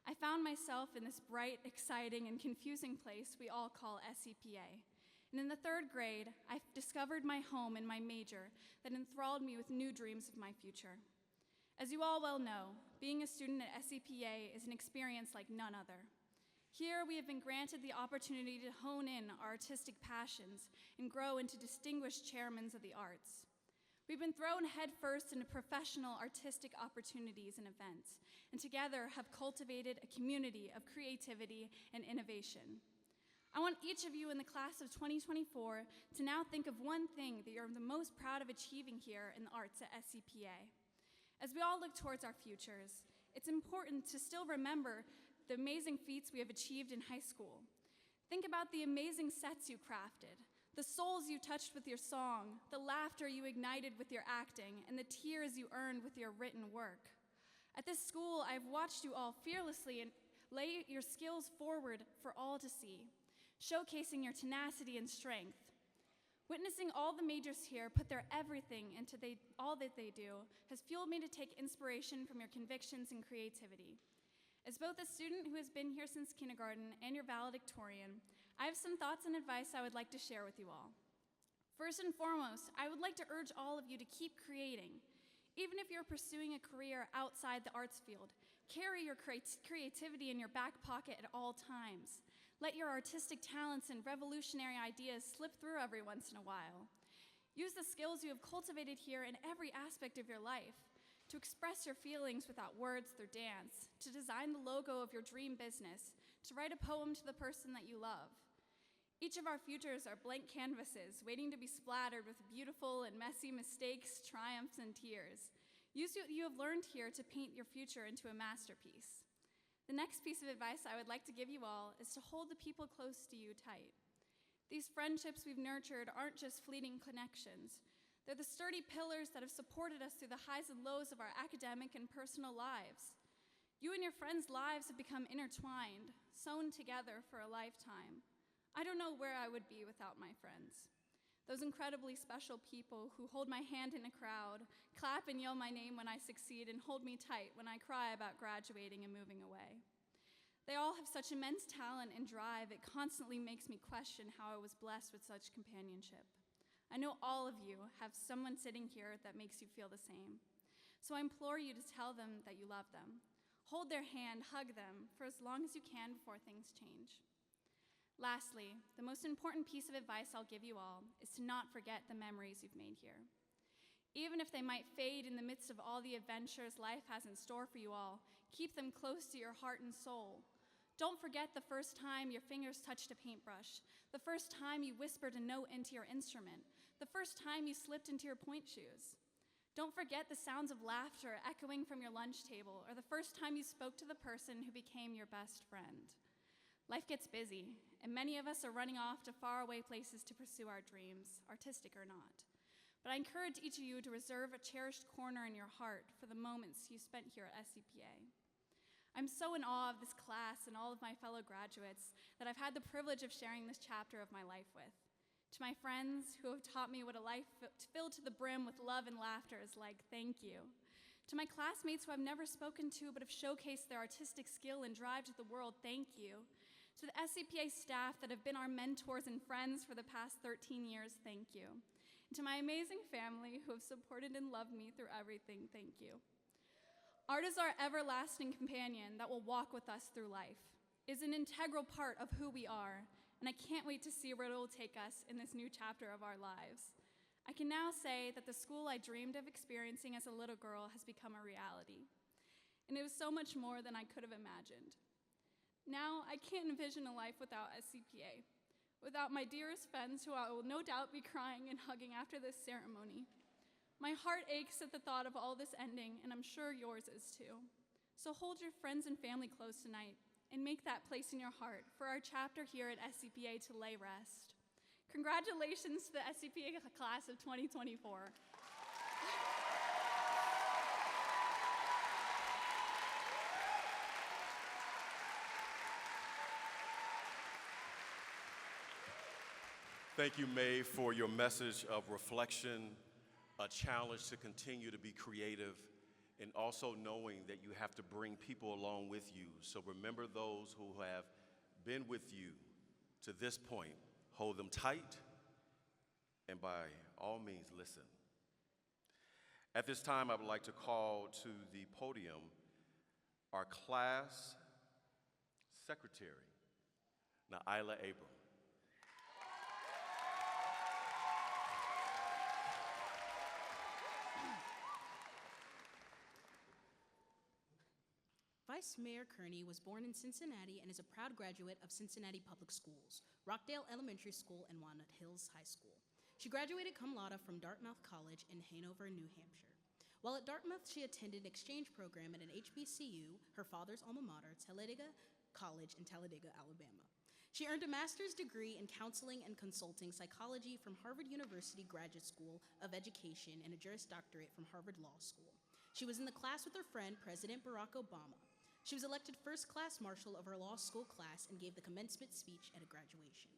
I found myself in this bright, exciting, and confusing place we all call SPCA. And in the 3rd grade, I discovered my home and my major that enthralled me with new dreams of my future. As you all well know, being a student at SPCA is an experience like none other. Here, we have been granted the opportunity to hone in our artistic passions and grow into distinguished chairmen of the arts. We've been thrown headfirst into professional artistic opportunities and events, and together have cultivated a community of creativity and innovation. I want each of you in the class of 2024 to now think of one thing that you're the most proud of achieving here in the arts at SPCA. As we all look towards our futures, it's important to still remember the amazing feats we have achieved in high school. Think about the amazing sets you crafted, the souls you touched with your song, the laughter you ignited with your acting, and the tears you earned with your written work. At this school, I've watched you all fearlessly and lay your skills forward for all to see, showcasing your tenacity and strength. Witnessing all the majors here put their everything into all that they do has fueled me to take inspiration from your convictions and creativity. As both a student who has been here since kindergarten and your valedictorian, I have some thoughts and advice I would like to share with you all. First and foremost, I would like to urge all of you to keep creating. Even if you're pursuing a career outside the arts field, carry your creativity in your back pocket at all times. Let your artistic talents and revolutionary ideas slip through every once in a while. Use the skills you have cultivated here in every aspect of your life to express your feelings without words through dance, to design the logo of your dream business, to write a poem to the person that you love. Each of our futures are blank canvases waiting to be splattered with beautiful and messy mistakes, triumphs, and tears. Use what you have learned here to paint your future into a masterpiece. The next piece of advice I would like to give you all is to hold the people close to you tight. These friendships we've nurtured aren't just fleeting connections. They're the sturdy pillars that have supported us through the highs and lows of our academic and personal lives. You and your friends' lives have become intertwined, sewn together for a lifetime. I don't know where I would be without my friends. Those incredibly special people who hold my hand in a crowd, clap and yell my name when I succeed, and hold me tight when I cry about graduating and moving away. They all have such immense talent and drive, it constantly makes me question how I was blessed with such companionship. I know all of you have someone sitting here that makes you feel the same. So I implore you to tell them that you love them. Hold their hand, hug them for as long as you can before things change. Lastly, the most important piece of advice I'll give you all is to not forget the memories you've made here. Even if they might fade in the midst of all the adventures life has in store for you all, keep them close to your heart and soul. Don't forget the first time your fingers touched a paintbrush, the first time you whispered a note into your instrument, the first time you slipped into your point shoes. Don't forget the sounds of laughter echoing from your lunch table or the first time you spoke to the person who became your best friend. Life gets busy, and many of us are running off to faraway places to pursue our dreams, artistic or not. But I encourage each of you to reserve a cherished corner in your heart for the moments you spent here at SCPA. I'm so in awe of this class and all of my fellow graduates that I've had the privilege of sharing this chapter of my life with. To my friends who have taught me what a life filled to the brim with love and laughter is like, thank you. To my classmates who I've never spoken to but have showcased their artistic skill and drive to the world, thank you. To the SCPA staff that have been our mentors and friends for the past 13 years, thank you. And to my amazing family who have supported and loved me through everything, thank you. Art is our everlasting companion that will walk with us through life. It is an integral part of who we are, and I can't wait to see where it will take us in this new chapter of our lives. I can now say that the school I dreamed of experiencing as a little girl has become a reality, and it was so much more than I could have imagined. Now, I can't envision a life without SCPA, without my dearest friends who I will no doubt be crying and hugging after this ceremony. My heart aches at the thought of all this ending, and I'm sure yours is too. So hold your friends and family close tonight, and make that place in your heart for our chapter here at SCPA to lay rest. Congratulations to the SCPA class of 2024. Thank you, May, for your message of reflection, a challenge to continue to be creative, and also knowing that you have to bring people along with you. So remember those who have been with you to this point. Hold them tight, and by all means, listen. At this time, I would like to call to the podium our class secretary, Naila Abram. Vice Mayor Kearney was born in Cincinnati and is a proud graduate of Cincinnati Public Schools, Rockdale Elementary School, and Walnut Hills High School. She graduated cum laude from Dartmouth College in Hanover, New Hampshire. While at Dartmouth, she attended an exchange program at an HBCU, her father's alma mater, Talladega College in Talladega, Alabama. She earned a master's degree in counseling and consulting psychology from Harvard University Graduate School of Education and a Juris Doctorate from Harvard Law School. She was in the class with her friend, President Barack Obama. She was elected first-class marshal of her law school class and gave the commencement speech at a graduation.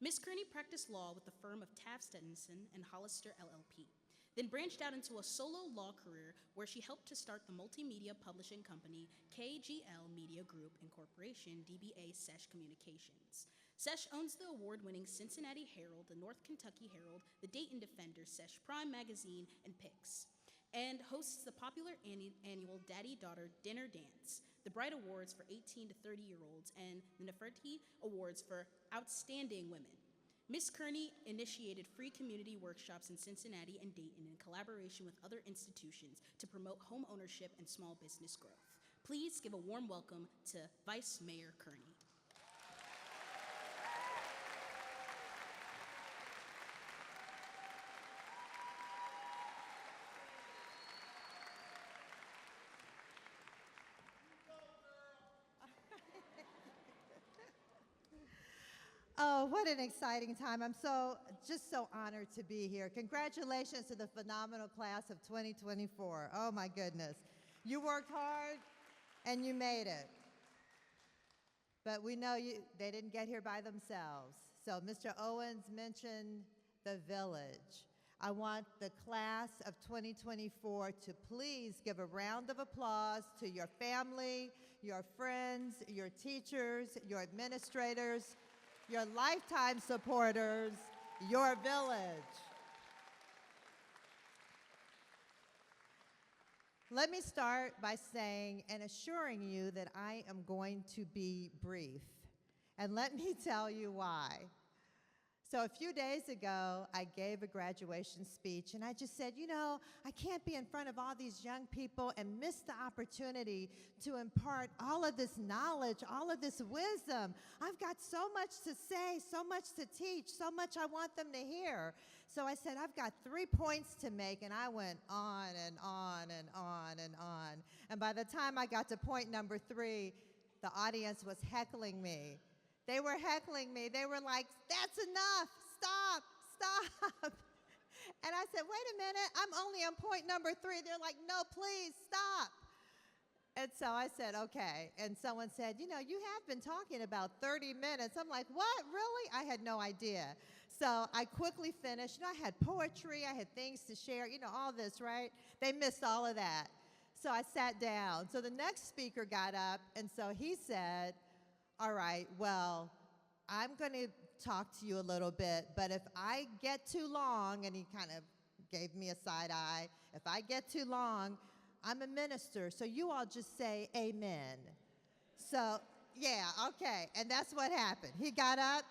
Ms. Kearney practiced law with the firm of Taft Stetson and Hollister LLP, then branched out into a solo law career where she helped to start the multimedia publishing company KGL Media Group Incorporation, DBA Sesh Communications. Sesh owns the award-winning Cincinnati Herald, the North Kentucky Herald, the Dayton Defender, Sesh Prime Magazine, and Pix, and hosts the popular annual Daddy-Daughter Dinner Dance, the Bright Awards for 18 to 30-year-olds, and the Nefertiti Awards for Outstanding Women. Ms. Kearney initiated free community workshops in Cincinnati and Dayton in collaboration with other institutions to promote home ownership and small business growth. Please give a warm welcome to Vice Mayor Kearney. Oh, what an exciting time. I'm just so honored to be here. Congratulations to the phenomenal class of 2024. Oh my goodness. You worked hard and you made it. But we know they didn't get here by themselves. So Mr. Owens mentioned the village. I want the class of 2024 to please give a round of applause to your family, your friends, your teachers, your administrators, your lifetime supporters, your village. Let me start by saying and assuring you that I am going to be brief. And let me tell you why. So a few days ago, I gave a graduation speech, and I just said, you know, I can't be in front of all these young people and miss the opportunity to impart all of this knowledge, all of this wisdom. I've got so much to say, so much to teach, so much I want them to hear. So I said, I've got 3 points to make, and I went on and on and on and on. And by the time I got to point number 3, the audience was heckling me. They were heckling me. They were like, that's enough. Stop, stop. And I said, wait a minute. I'm only on point number 3. They're like, no, please, stop. And so I said, okay. And someone said, you know, you have been talking about 30 minutes. I'm like, what, really? I had no idea. So I quickly finished. You know, I had poetry. I had things to share, you know, all this, right? They missed all of that. So I sat down. So the next speaker got up, and so he said, all right, well, I'm going to talk to you a little bit, but if I get too long, and he kind of gave me a side eye, if I get too long, I'm a minister, so you all just say amen. So, yeah, okay, and that's what happened. He got up,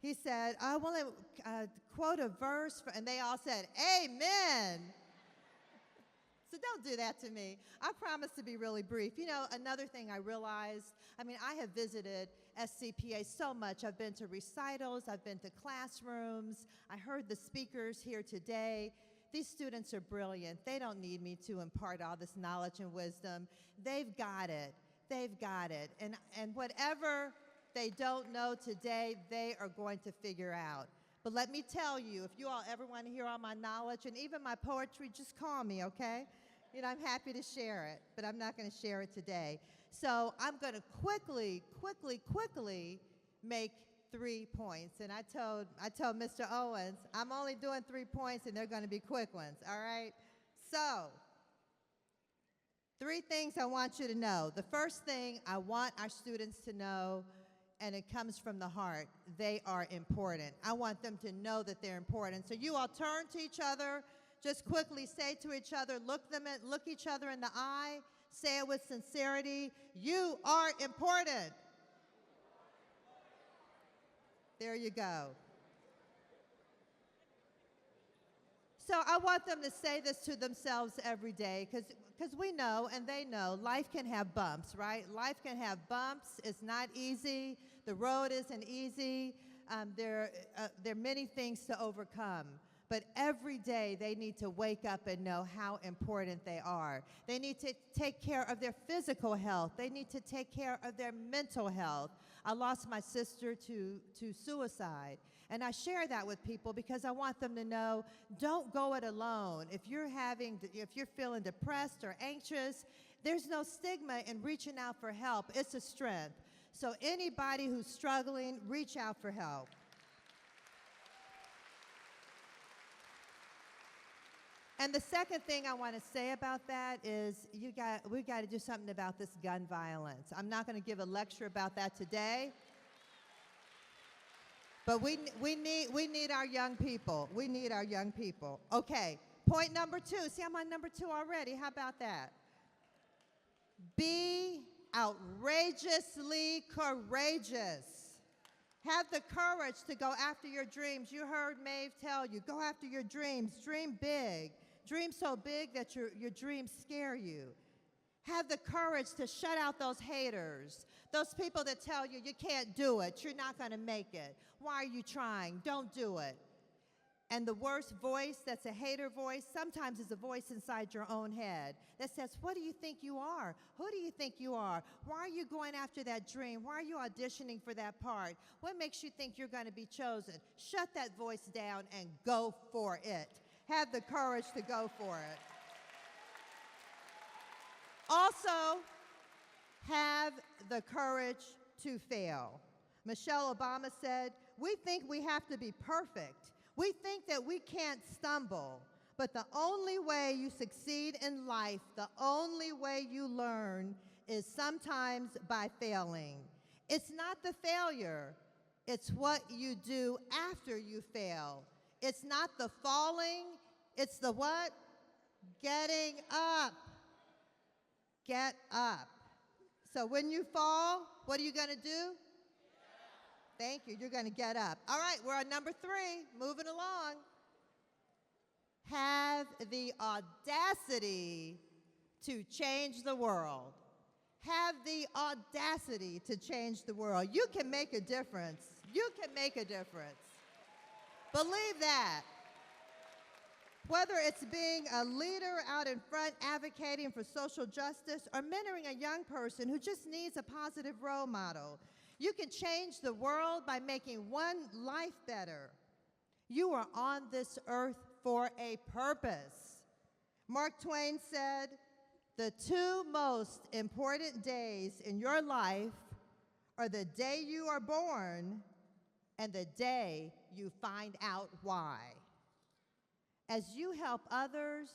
he said, I want to quote a verse, and they all said, amen. So don't do that to me. I promise to be really brief. You know, another thing I realized, I mean, I have visited SCPA so much. I've been to recitals, I've been to classrooms, I heard the speakers here today. These students are brilliant. They don't need me to impart all this knowledge and wisdom. They've got it. They've got it. And whatever they don't know today, they are going to figure out. But let me tell you, if you all ever want to hear all my knowledge and even my poetry, just call me, okay? You know, I'm happy to share it, but I'm not going to share it today. So I'm going to quickly make 3 points. And I told Mr. Owens, I'm only doing 3 points, and they're going to be quick ones, all right? So 3 things I want you to know. The first thing I want our students to know, and it comes from the heart, they are important. I want them to know that they're important. So you all turn to each other, just quickly say to each other, look each other in the eye, say it with sincerity, you are important. There you go. So I want them to say this to themselves every day, because we know and they know life can have bumps, right? Life can have bumps. It's not easy. The road isn't easy. There are many things to overcome. But every day they need to wake up and know how important they are. They need to take care of their physical health. They need to take care of their mental health. I lost my sister to suicide. And I share that with people because I want them to know, don't go it alone. If you're feeling depressed or anxious, there's no stigma in reaching out for help. It's a strength. So anybody who's struggling, reach out for help. And the second thing I want to say about that is we've got to do something about this gun violence. I'm not going to give a lecture about that today. But we need our young people. We need our young people. Okay, point number 2. See, I'm on number 2 already. How about that? Be outrageously courageous. Have the courage to go after your dreams. You heard Maeve tell you, go after your dreams. Dream big. Dream so big that your dreams scare you. Have the courage to shut out those haters, those people that tell you you can't do it, you're not going to make it. Why are you trying? Don't do it. And the worst voice that's a hater voice sometimes is a voice inside your own head that says, what do you think you are? Who do you think you are? Why are you going after that dream? Why are you auditioning for that part? What makes you think you're going to be chosen? Shut that voice down and go for it. Have the courage to go for it. Also, have the courage to fail. Michelle Obama said, we think we have to be perfect. We think that we can't stumble. But the only way you succeed in life, the only way you learn is sometimes by failing. It's not the failure. It's what you do after you fail. It's not the falling. It's the what? Getting up. Get up. So when you fall, what are you going to do? Thank you. You're going to get up. All right, we're on number 3. Moving along. Have the audacity to change the world. Have the audacity to change the world. You can make a difference. You can make a difference. Believe that. Whether it's being a leader out in front advocating for social justice or mentoring a young person who just needs a positive role model, you can change the world by making one life better. You are on this earth for a purpose. Mark Twain said, "The 2 most important days in your life are the day you are born and the day you find out why." As you help others,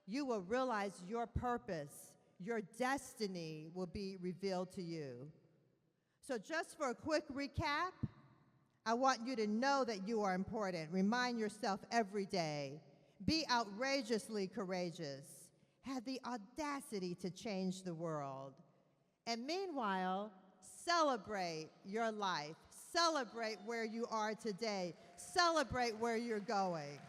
you will realize your purpose, your destiny will be revealed to you. So just for a quick recap, I want you to know that you are important. Remind yourself every day. Be outrageously courageous. Have the audacity to change the world. And meanwhile, celebrate your life. Celebrate where you are today. Celebrate where you're going.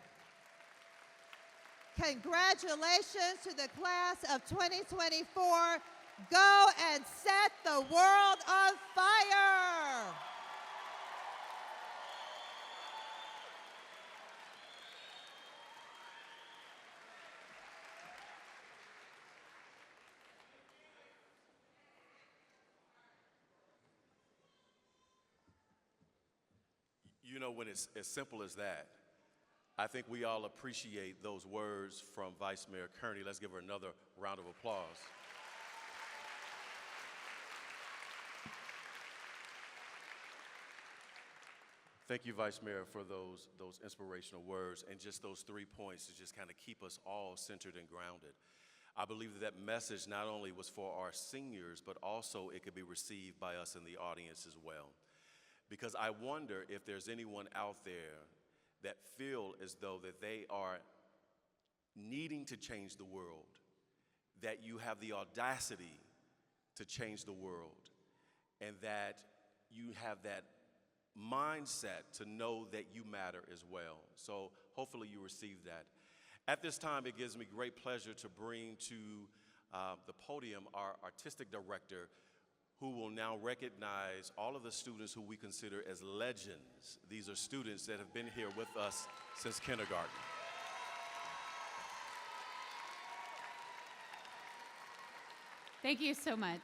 Congratulations to the class of 2024. Go and set the world on fire. You know, when it's as simple as that, I think we all appreciate those words from Vice Mayor Kearney. Let's give her another round of applause. Thank you, Vice Mayor, for those inspirational words and just those 3 points to just kind of keep us all centered and grounded. I believe that message not only was for our seniors, but also it could be received by us in the audience as well. Because I wonder if there's anyone out there that feel as though that they are needing to change the world, that you have the audacity to change the world, and that you have that mindset to know that you matter as well. So hopefully you receive that. At this time, it gives me great pleasure to bring to the podium our artistic director, who will now recognize all of the students who we consider as legends. These are students that have been here with us since kindergarten. Thank you so much.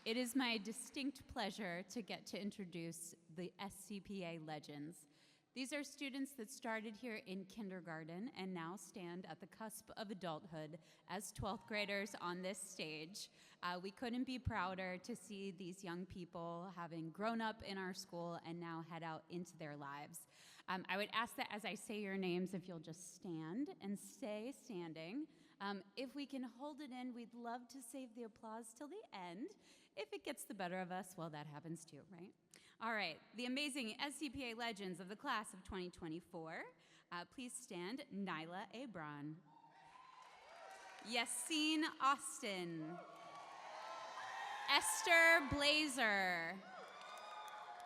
It is my distinct pleasure to get to introduce the SCPA Legends. These are students that started here in kindergarten and now stand at the cusp of adulthood as 12th graders on this stage. We couldn't be prouder to see these young people having grown up in our school and now head out into their lives. I would ask that as I say your names, if you'll just stand and stay standing. If we can hold it in, we'd love to save the applause till the end. If it gets the better of us, well, that happens too, right? All right, the amazing SCPA legends of the class of 2024. Please stand. Nyla Abron. Yassine Austin. Esther Blazer.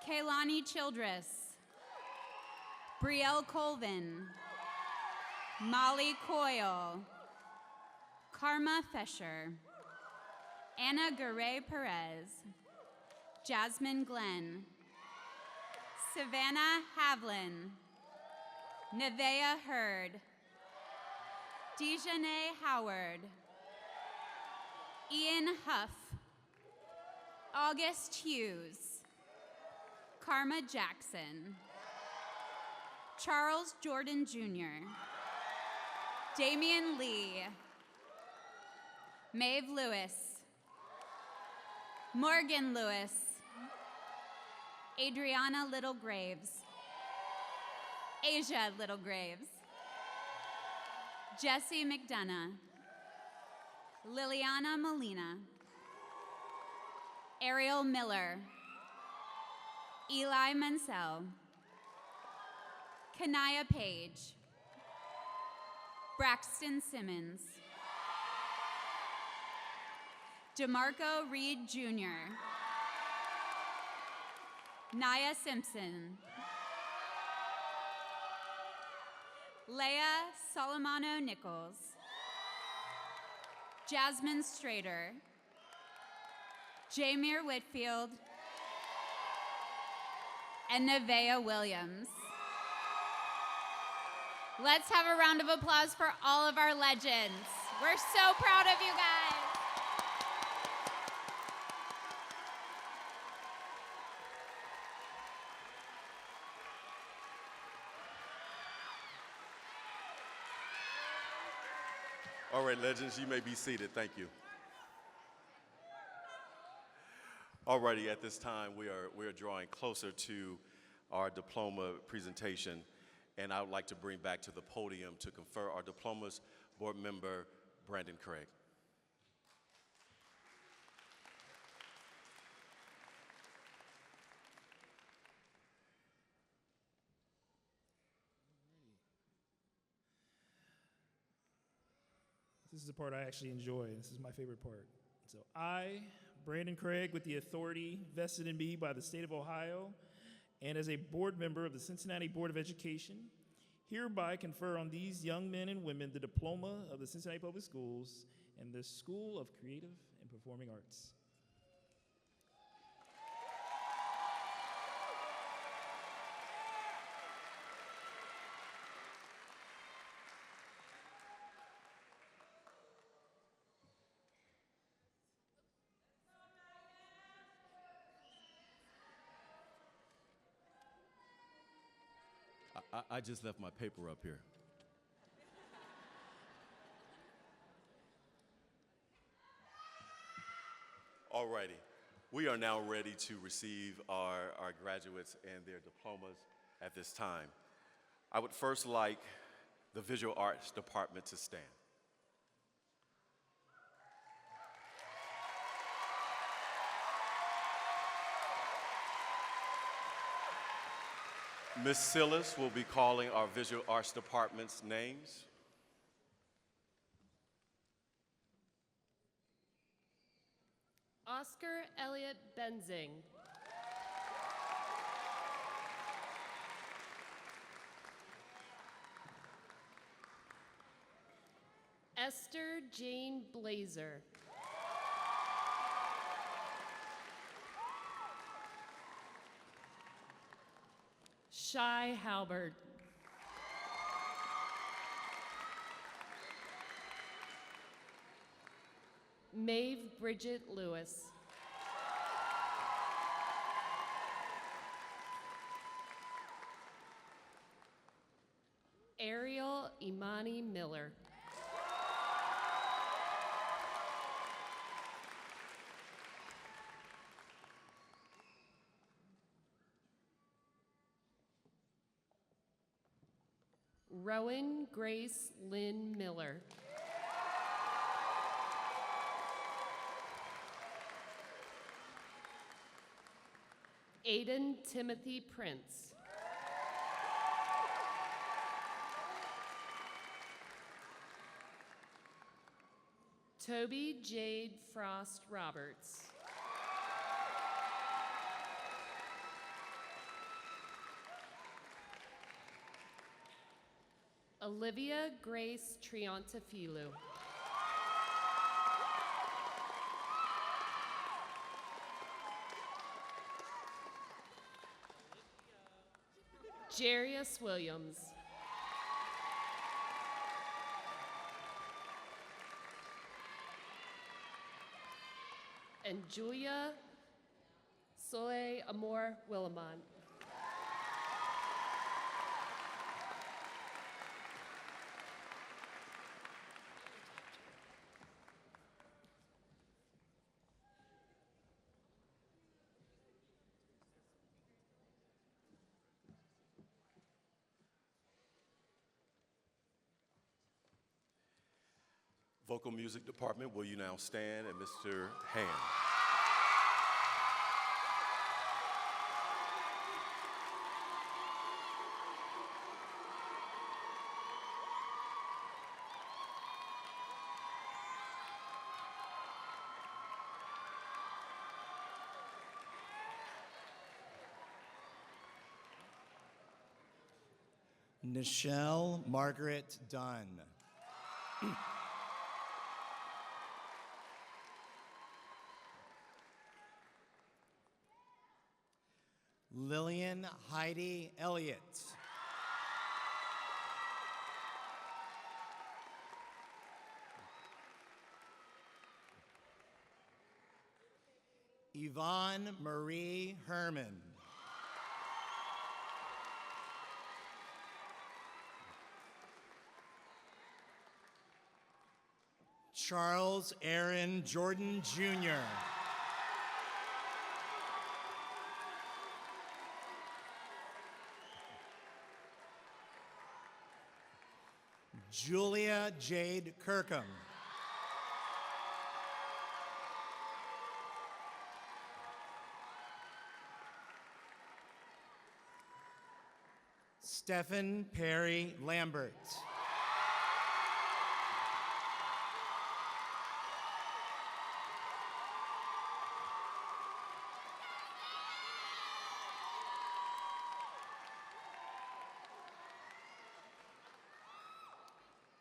Kaylani Childress. Brielle Colvin. Molly Coyle. Karma Fesher. Anna Garay Perez. Jasmine Glenn. Savannah Havlin. Nevaeh Hurd. Dejanay Howard. Ian Huff. August Hughes. Karma Jackson. Charles Jordan Jr. Damian Lee. Maeve Lewis. Morgan Lewis. Adriana Little Graves. Asia Little Graves. Jessie McDonough. Liliana Molina. Ariel Miller. Eli Mansell. Kanaya Page. Braxton Simmons. DeMarco Reed Jr. Naya Simpson. Leah Solomano Nichols. Jasmine Strader. Jamir Whitfield. And Nevaeh Williams. Let's have a round of applause for all of our legends. We're so proud of you guys. All right, legends, you may be seated. Thank you. Alrighty, at this time, we are drawing closer to our diploma presentation, and I would like to bring back to the podium to confer our diplomas board member, Brandon Craig. This is the part I actually enjoy. This is my favorite part. So I, Brandon Craig, with the authority vested in me by the state of Ohio, and as a board member of the Cincinnati Board of Education, hereby confer on these young men and women the diploma of the Cincinnati Public Schools and the School of Creative and Performing Arts. I just left my paper up here. All righty. We are now ready to receive our graduates and their diplomas at this time. I would first like the Visual Arts Department to stand. Ms. Sillis will be calling our Visual Arts Department's names. Oscar Elliott Benzing. Esther Jane Blazer. Shy Halbert. Maeve Bridget Lewis. Ariel Imani Miller. Rowan Grace Lynn Miller. Aiden Timothy Prince. Toby Jade Frost Roberts. Olivia Grace Triantafilu. Jarius Williams. And Julia Soleil Amor Willimon. Vocal Music Department, will you now stand, and Mr. Hand. Nichelle Margaret Dunn. Lillian Heidi Elliott. Yvonne Marie Herman. Charles Aaron Jordan Jr. Julia Jade Kirkham. Stephen Perry Lambert.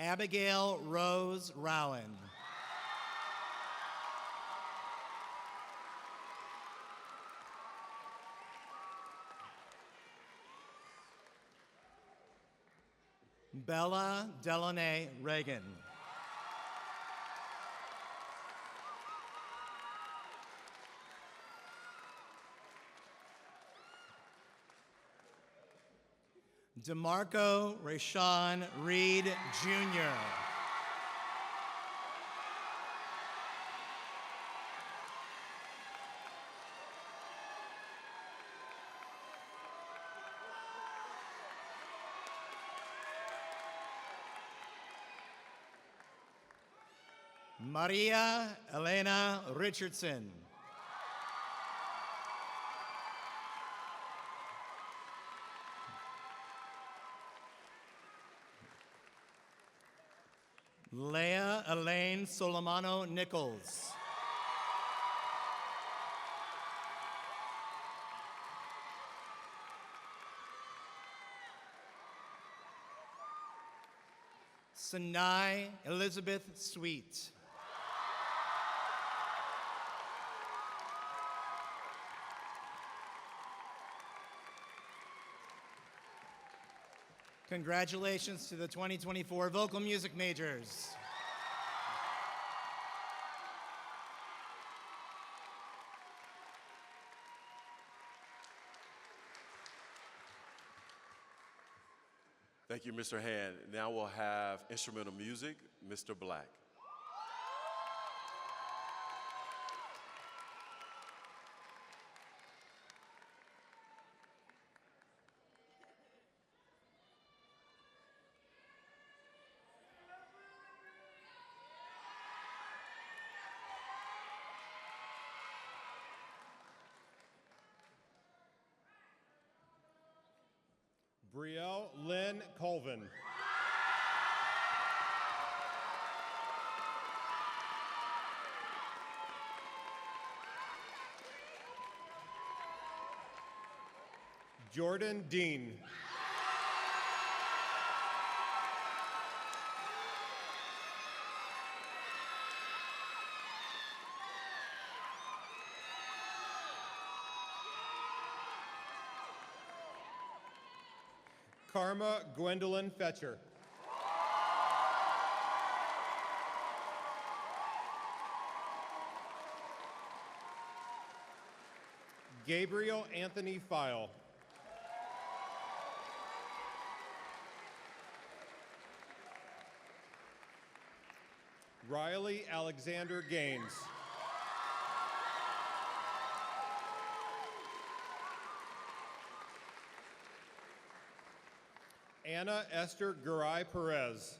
Abigail Rose Rowan. Bella Delaney Reagan. DeMarco Rashawn Reed Jr. Maria Elena Richardson. Leah Elaine Solomano Nichols. Sanai Elizabeth Sweet. Congratulations to the 2024 vocal music majors. Thank you, Mr. Hand. Now we'll have instrumental music, Mr. Black. Brielle Lynn Colvin. Jordan Dean. Karma Gwendolyn Fetcher. Gabriel Anthony File. Riley Alexander Gaines. Anna Esther Garay Perez.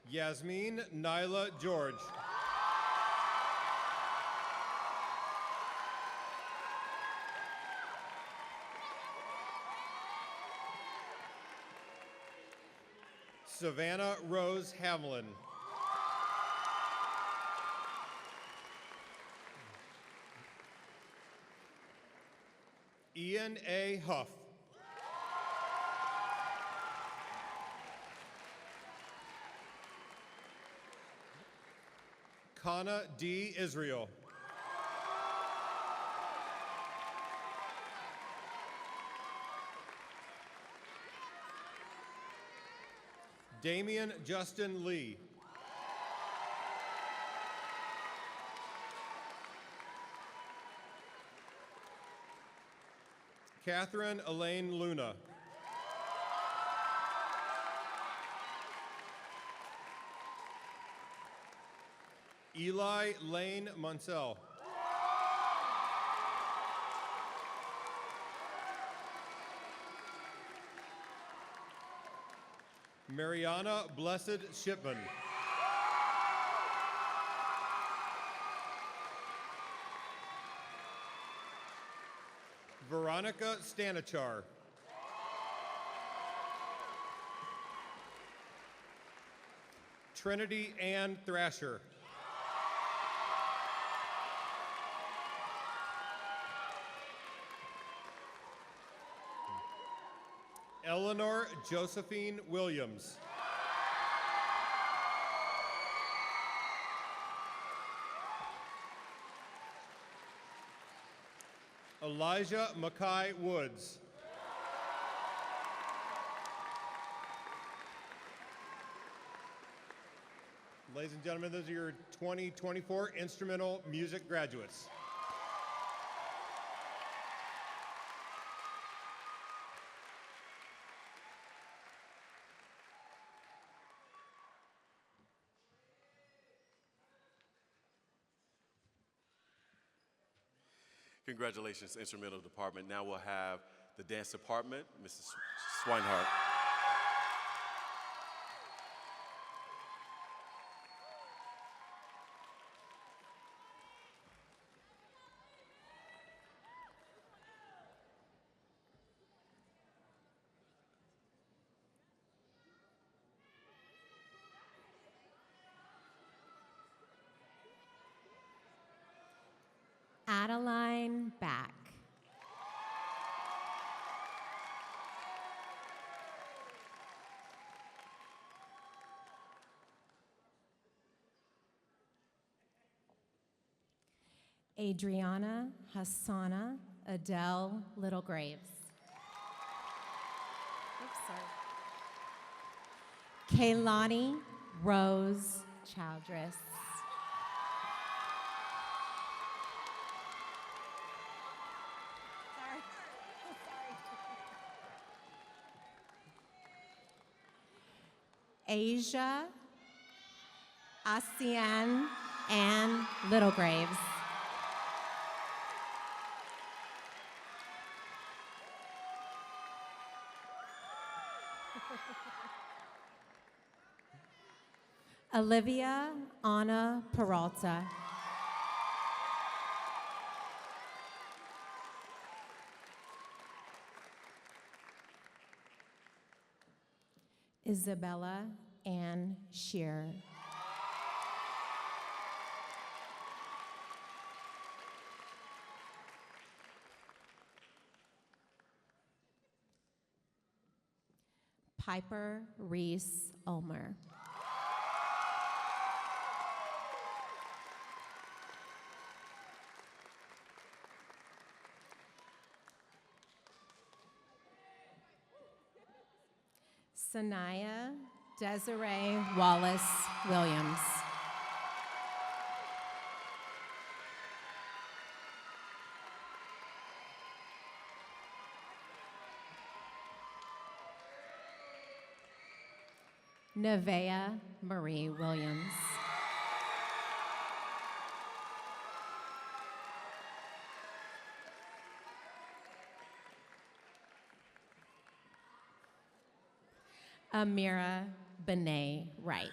Yasmin Nyla George. Savannah Rose Hamlin. Ian A. Huff. Kana D. Israel. Damian Justin Lee. Catherine Elaine Luna. Eli Lane Munsell. Mariana Blessed Shipman. Veronica Stanichar. Trinity Ann Thrasher. Eleanor Josephine Williams. Elijah Mackay Woods. Ladies and gentlemen, those are your 2024 instrumental music graduates. Congratulations, Instrumental Department. Now we'll have the Dance Department, Mrs. Swinehart. Adeline Back. Adriana Hassana Adele Littlegraves. Oops, sorry. Kaylani Rose Childress. Asia Asian Ann Littlegraves. Olivia Anna Peralta. Isabella Ann Shearer. Piper Reese Ulmer. Sanaya Desiree Wallace Williams. Nevea Marie Williams. Amira Benet Wright.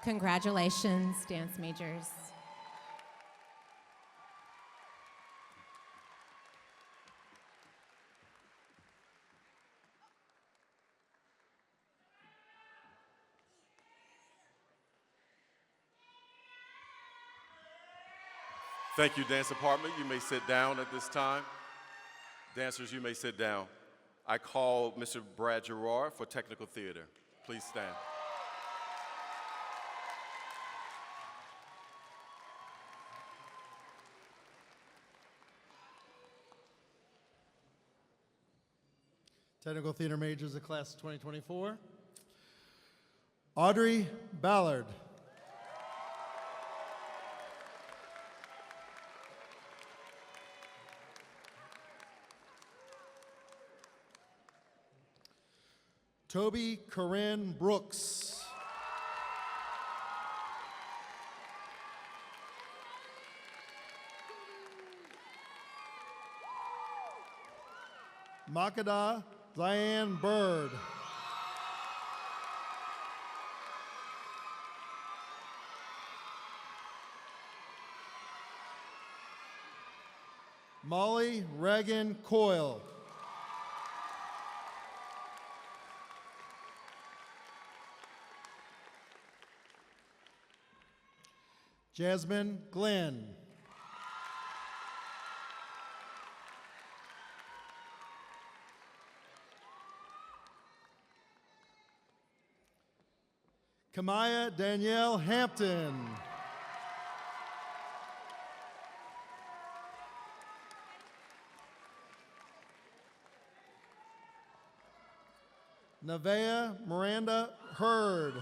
Congratulations, dance majors. Thank you, dance department. You may sit down at this time. Dancers, you may sit down. I call Mr. Brad Gerard for technical theater. Please stand. Technical theater majors of class of 2024. Audrey Ballard. Toby Corinne Brooks. Makada Diane Bird. Molly Reagan Coyle. Jasmine Glenn. Kamaya Danielle Hampton. Nevaeh Miranda Hurd.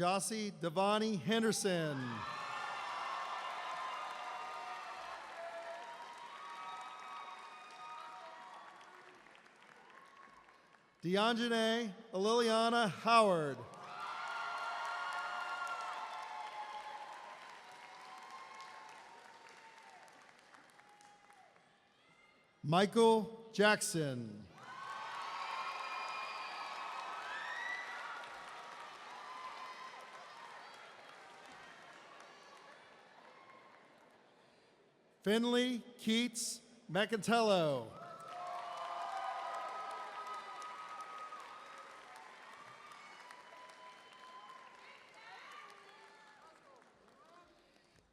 Jossie Devani Henderson. Deanjane Liliana Howard. Michael Jackson. Finley Keats Macatello.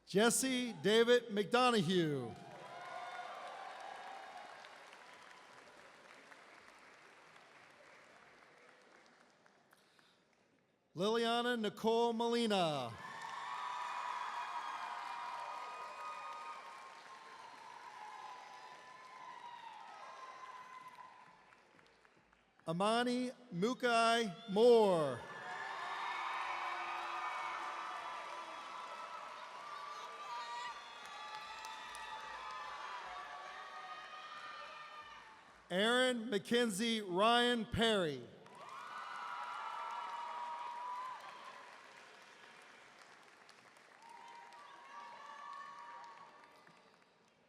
Jesse David McDonough. Liliana Nicole Molina. Amani Mukai Moore. Aaron Mackenzie Ryan Perry.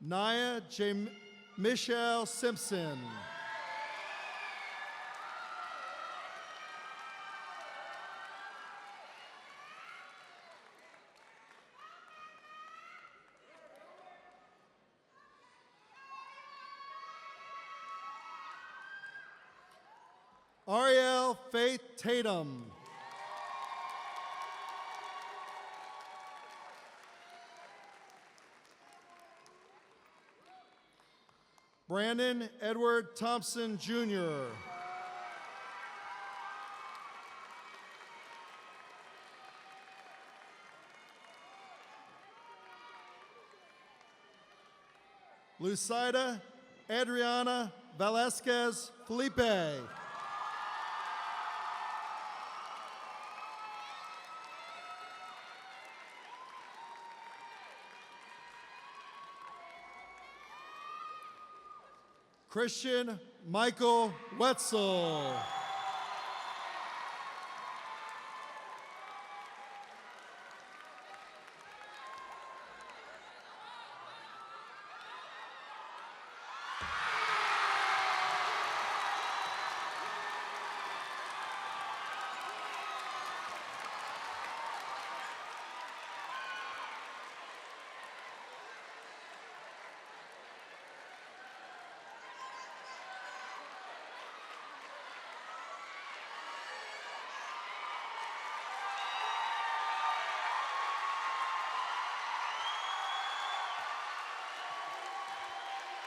Naya J. Michelle Simpson. Ariel Faith Tatum. Brandon Edward Thompson, Jr. Lucida Adriana Velasquez Felipe. Christian Michael Wetzel.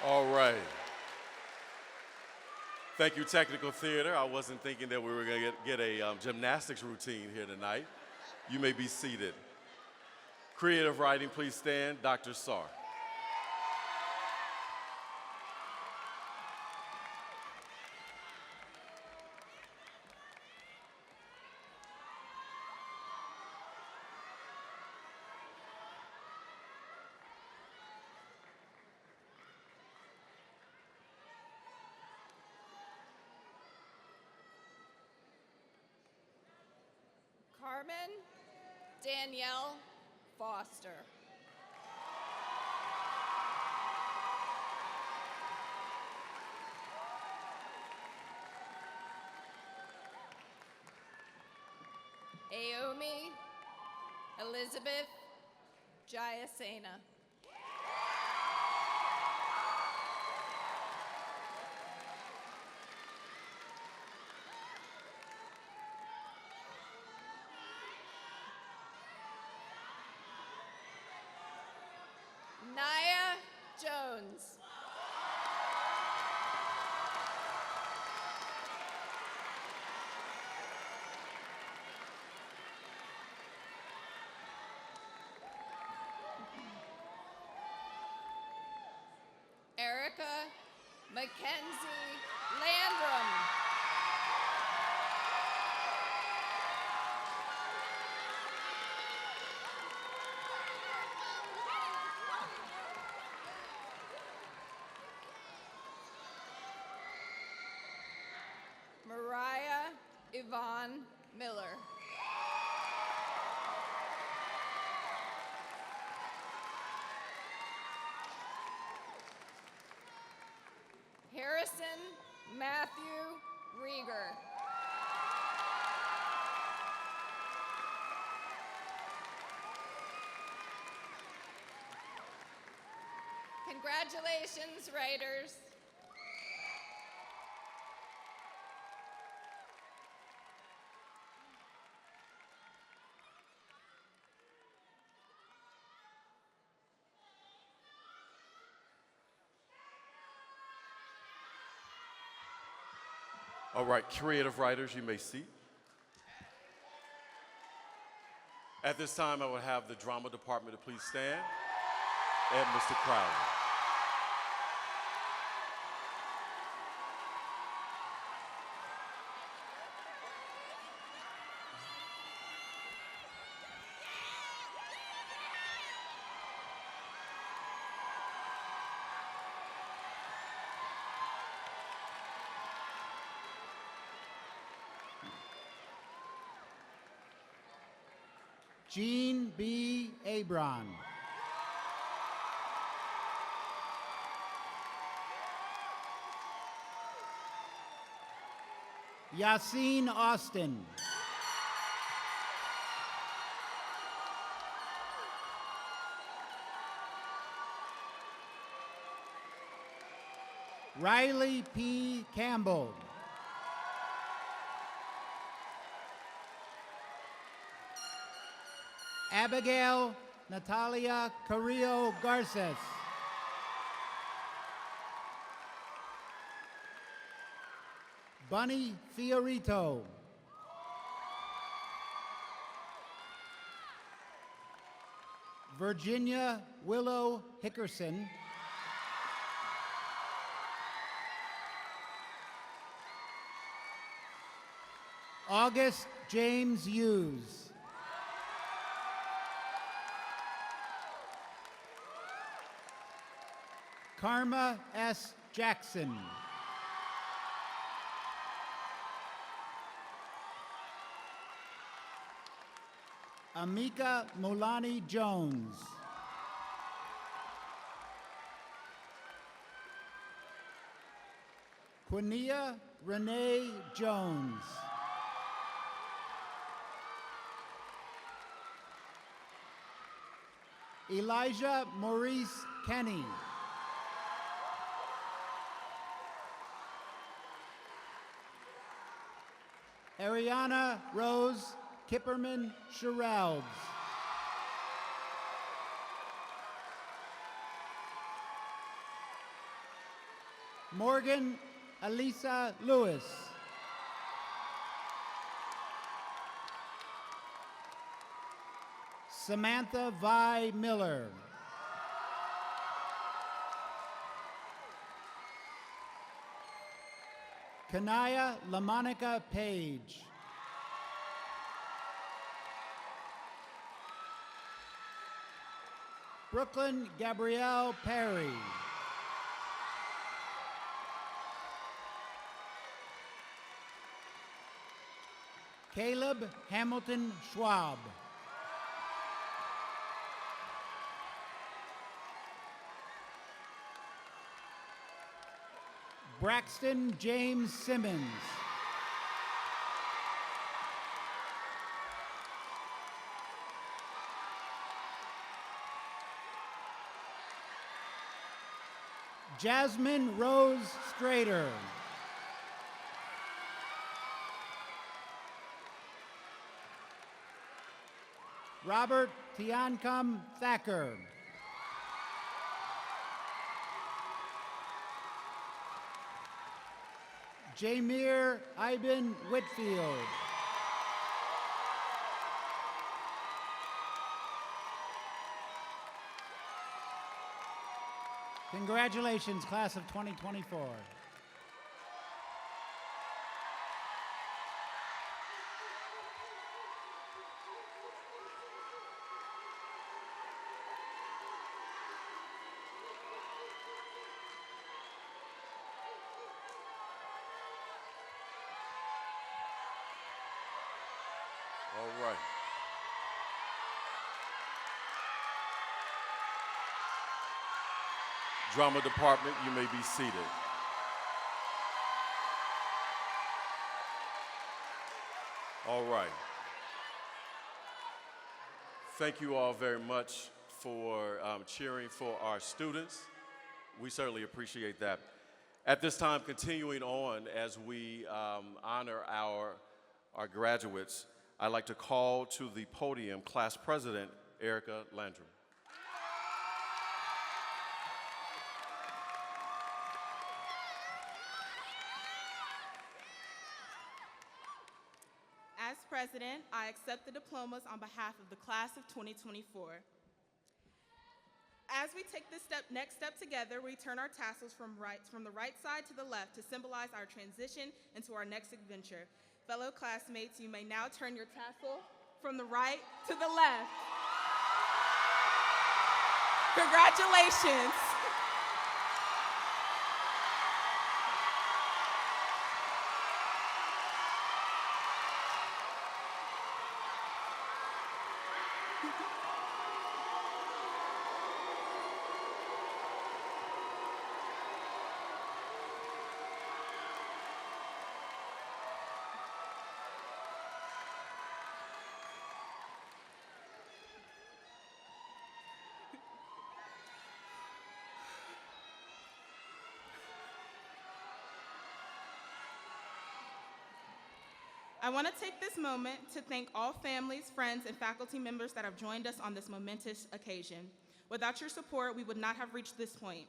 All right. Thank you, Technical Theater. I wasn't thinking that we were going to get a gymnastics routine here tonight. You may be seated. Creative writing, please stand. Dr. Sarr. Carmen Danielle Foster. Aomi Elizabeth Jayasena. Naya Jones. Erica Mackenzie Landrum. Mariah Yvonne Miller. Harrison Matthew Rieger. Congratulations, writers. All right, creative writers, you may seat. At this time, I will have the drama department to please stand, and Mr. Crowley. Jean B. Abron. Yassine Austin. Riley P. Campbell. Abigail Natalia Carrillo Garces. Bunny Fiorito. Virginia Willow Hickerson. August James Hughes. Karma S. Jackson. Amika Mulani Jones. Quinia Renee Jones. Elijah Maurice Kenny. Ariana Rose Kipperman Sherelds. Morgan Elisa Lewis. Samantha Vi Miller. Kanaya LaMonica Page. Brooklyn Gabrielle Perry. Caleb Hamilton Schwab. Braxton James Simmons. Jasmine Rose Strader. Robert Tiancum Thacker. Jamir Iben Whitfield. Congratulations, class of 2024. All right. Drama department, you may be seated. All right. Thank you all very much for cheering for our students. We certainly appreciate that. At this time, continuing on as we honor our graduates, I'd like to call to the podium Class President Erica Landrum. As president, I accept the diplomas on behalf of the class of 2024. As we take this next step together, we turn our tassels from the right side to the left to symbolize our transition into our next adventure. Fellow classmates, you may now turn your tassel from the right to the left. Congratulations. I want to take this moment to thank all families, friends, and faculty members that have joined us on this momentous occasion. Without your support, we would not have reached this point.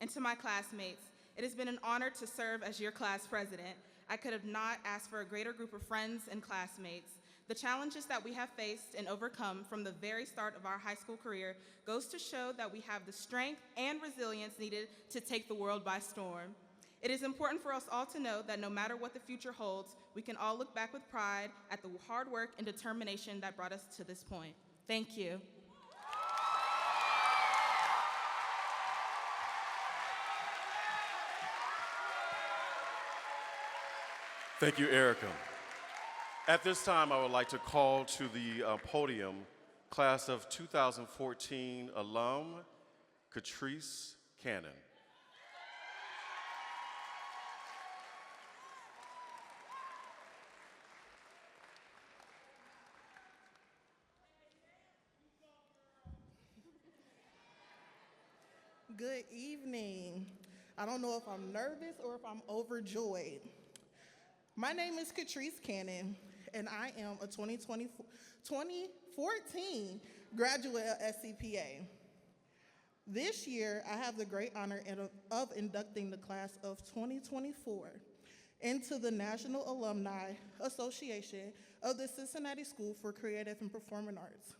And to my classmates, it has been an honor to serve as your class president. I could have not asked for a greater group of friends and classmates. The challenges that we have faced and overcome from the very start of our high school career goes to show that we have the strength and resilience needed to take the world by storm. It is important for us all to know that no matter what the future holds, we can all look back with pride at the hard work and determination that brought us to this point. Thank you. Thank you, Erica. At this time, I would like to call to the podium class of 2014 alum, Catrice Cannon. Good evening. I don't know if I'm nervous or if I'm overjoyed. My name is Catrice Cannon, and I am a 2014 graduate of SCPA. This year, I have the great honor of inducting the class of 2024 into the National Alumni Association of the Cincinnati School for Creative and Performing Arts.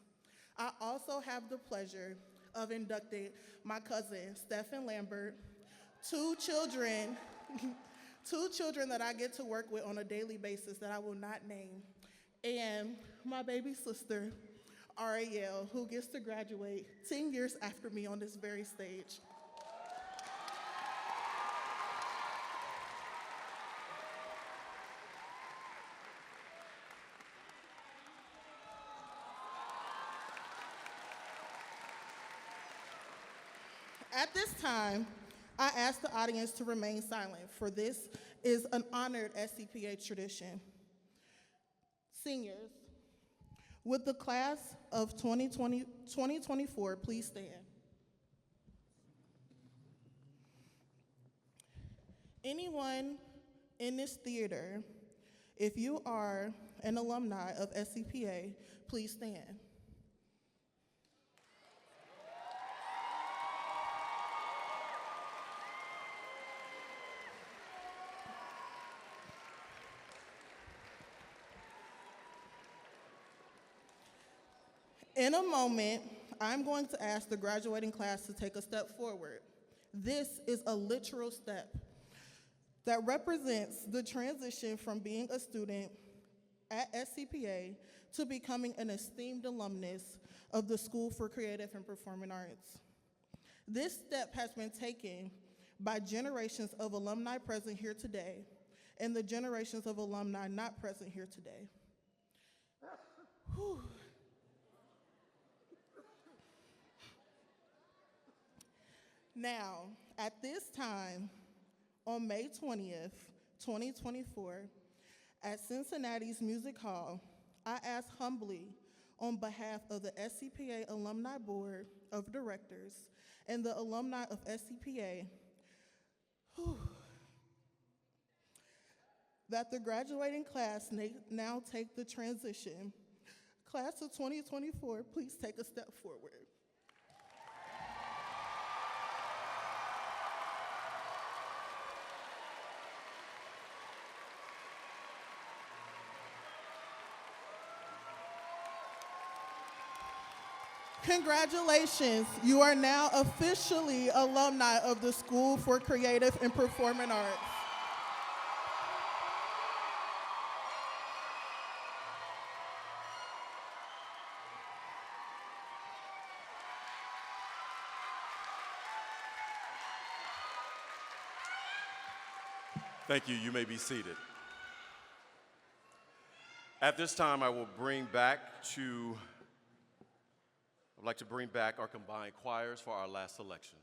I also have the pleasure of inducting my cousin, Stephen Lambert, two children that I get to work with on a daily basis that I will not name, and my baby sister, Ariel, who gets to graduate 10 years after me on this very stage. At this time, I ask the audience to remain silent, for this is an honored SCPA tradition. Seniors, would the class of 2024 please stand? Anyone in this theater, if you are an alumni of SCPA, please stand. In a moment, I'm going to ask the graduating class to take a step forward. This is a literal step that represents the transition from being a student at SCPA to becoming an esteemed alumnus of the School for Creative and Performing Arts. This step has been taken by generations of alumni present here today and the generations of alumni not present here today. Whew. Now, at this time, on May 20th, 2024, at Cincinnati's Music Hall, I ask humbly on behalf of the SCPA Alumni Board of Directors and the alumni of SCPA, that the graduating class now take the transition. Class of 2024, please take a step forward. Congratulations, you are now officially alumni of the School for Creative and Performing Arts. Thank you. You may be seated. At this time, I'd like to bring back our combined choirs for our last selection.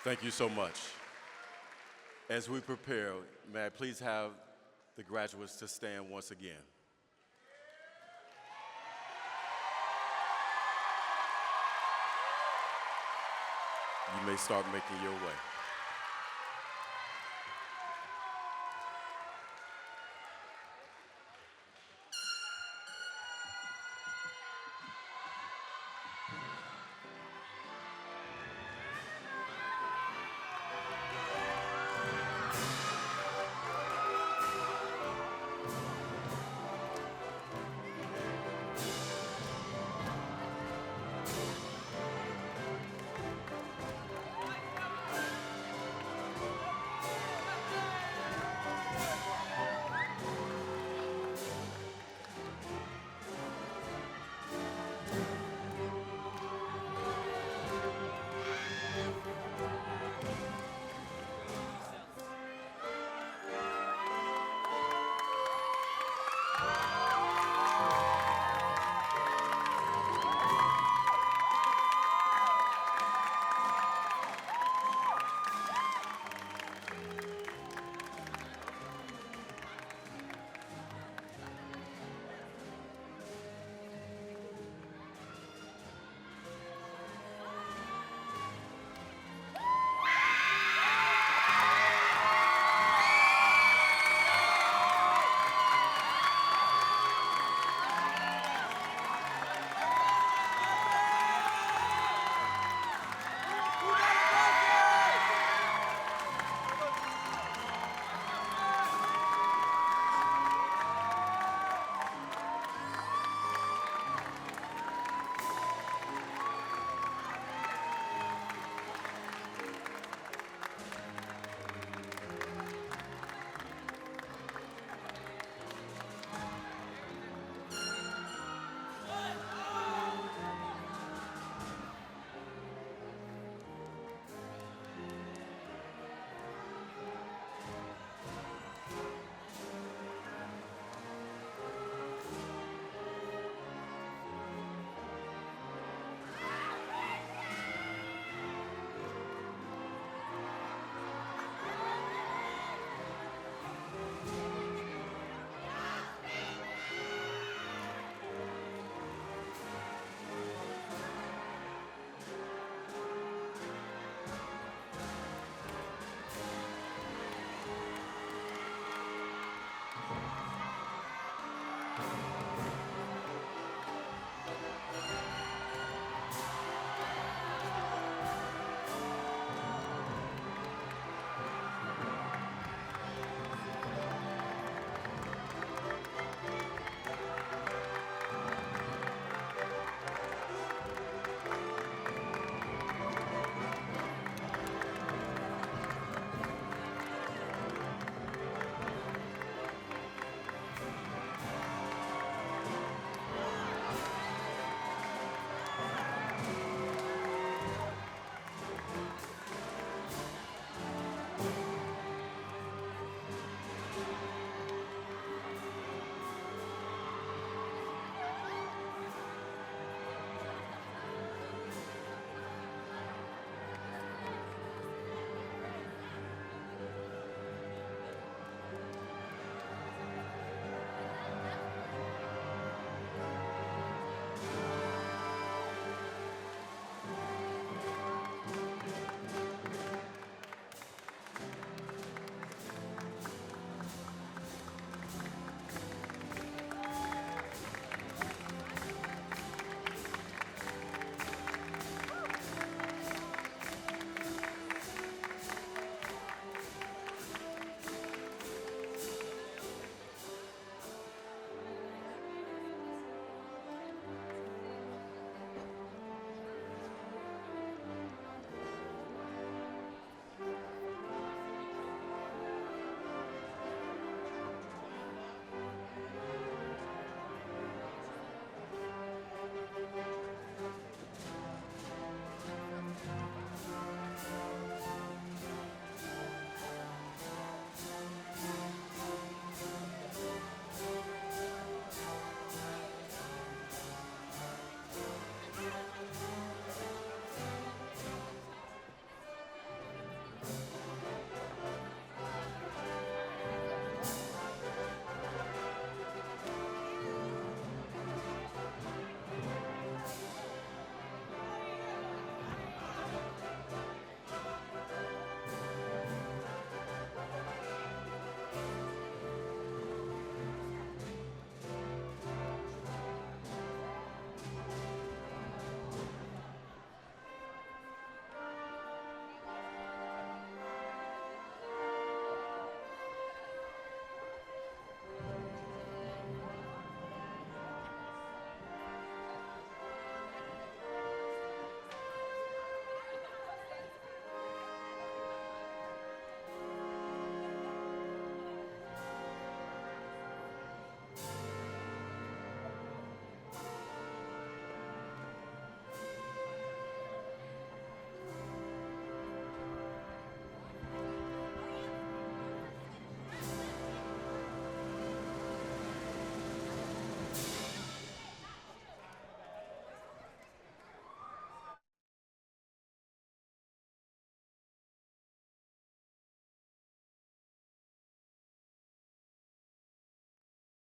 Thank you so much. As we prepare, may I please have the graduates to stand once again. You may start making your way.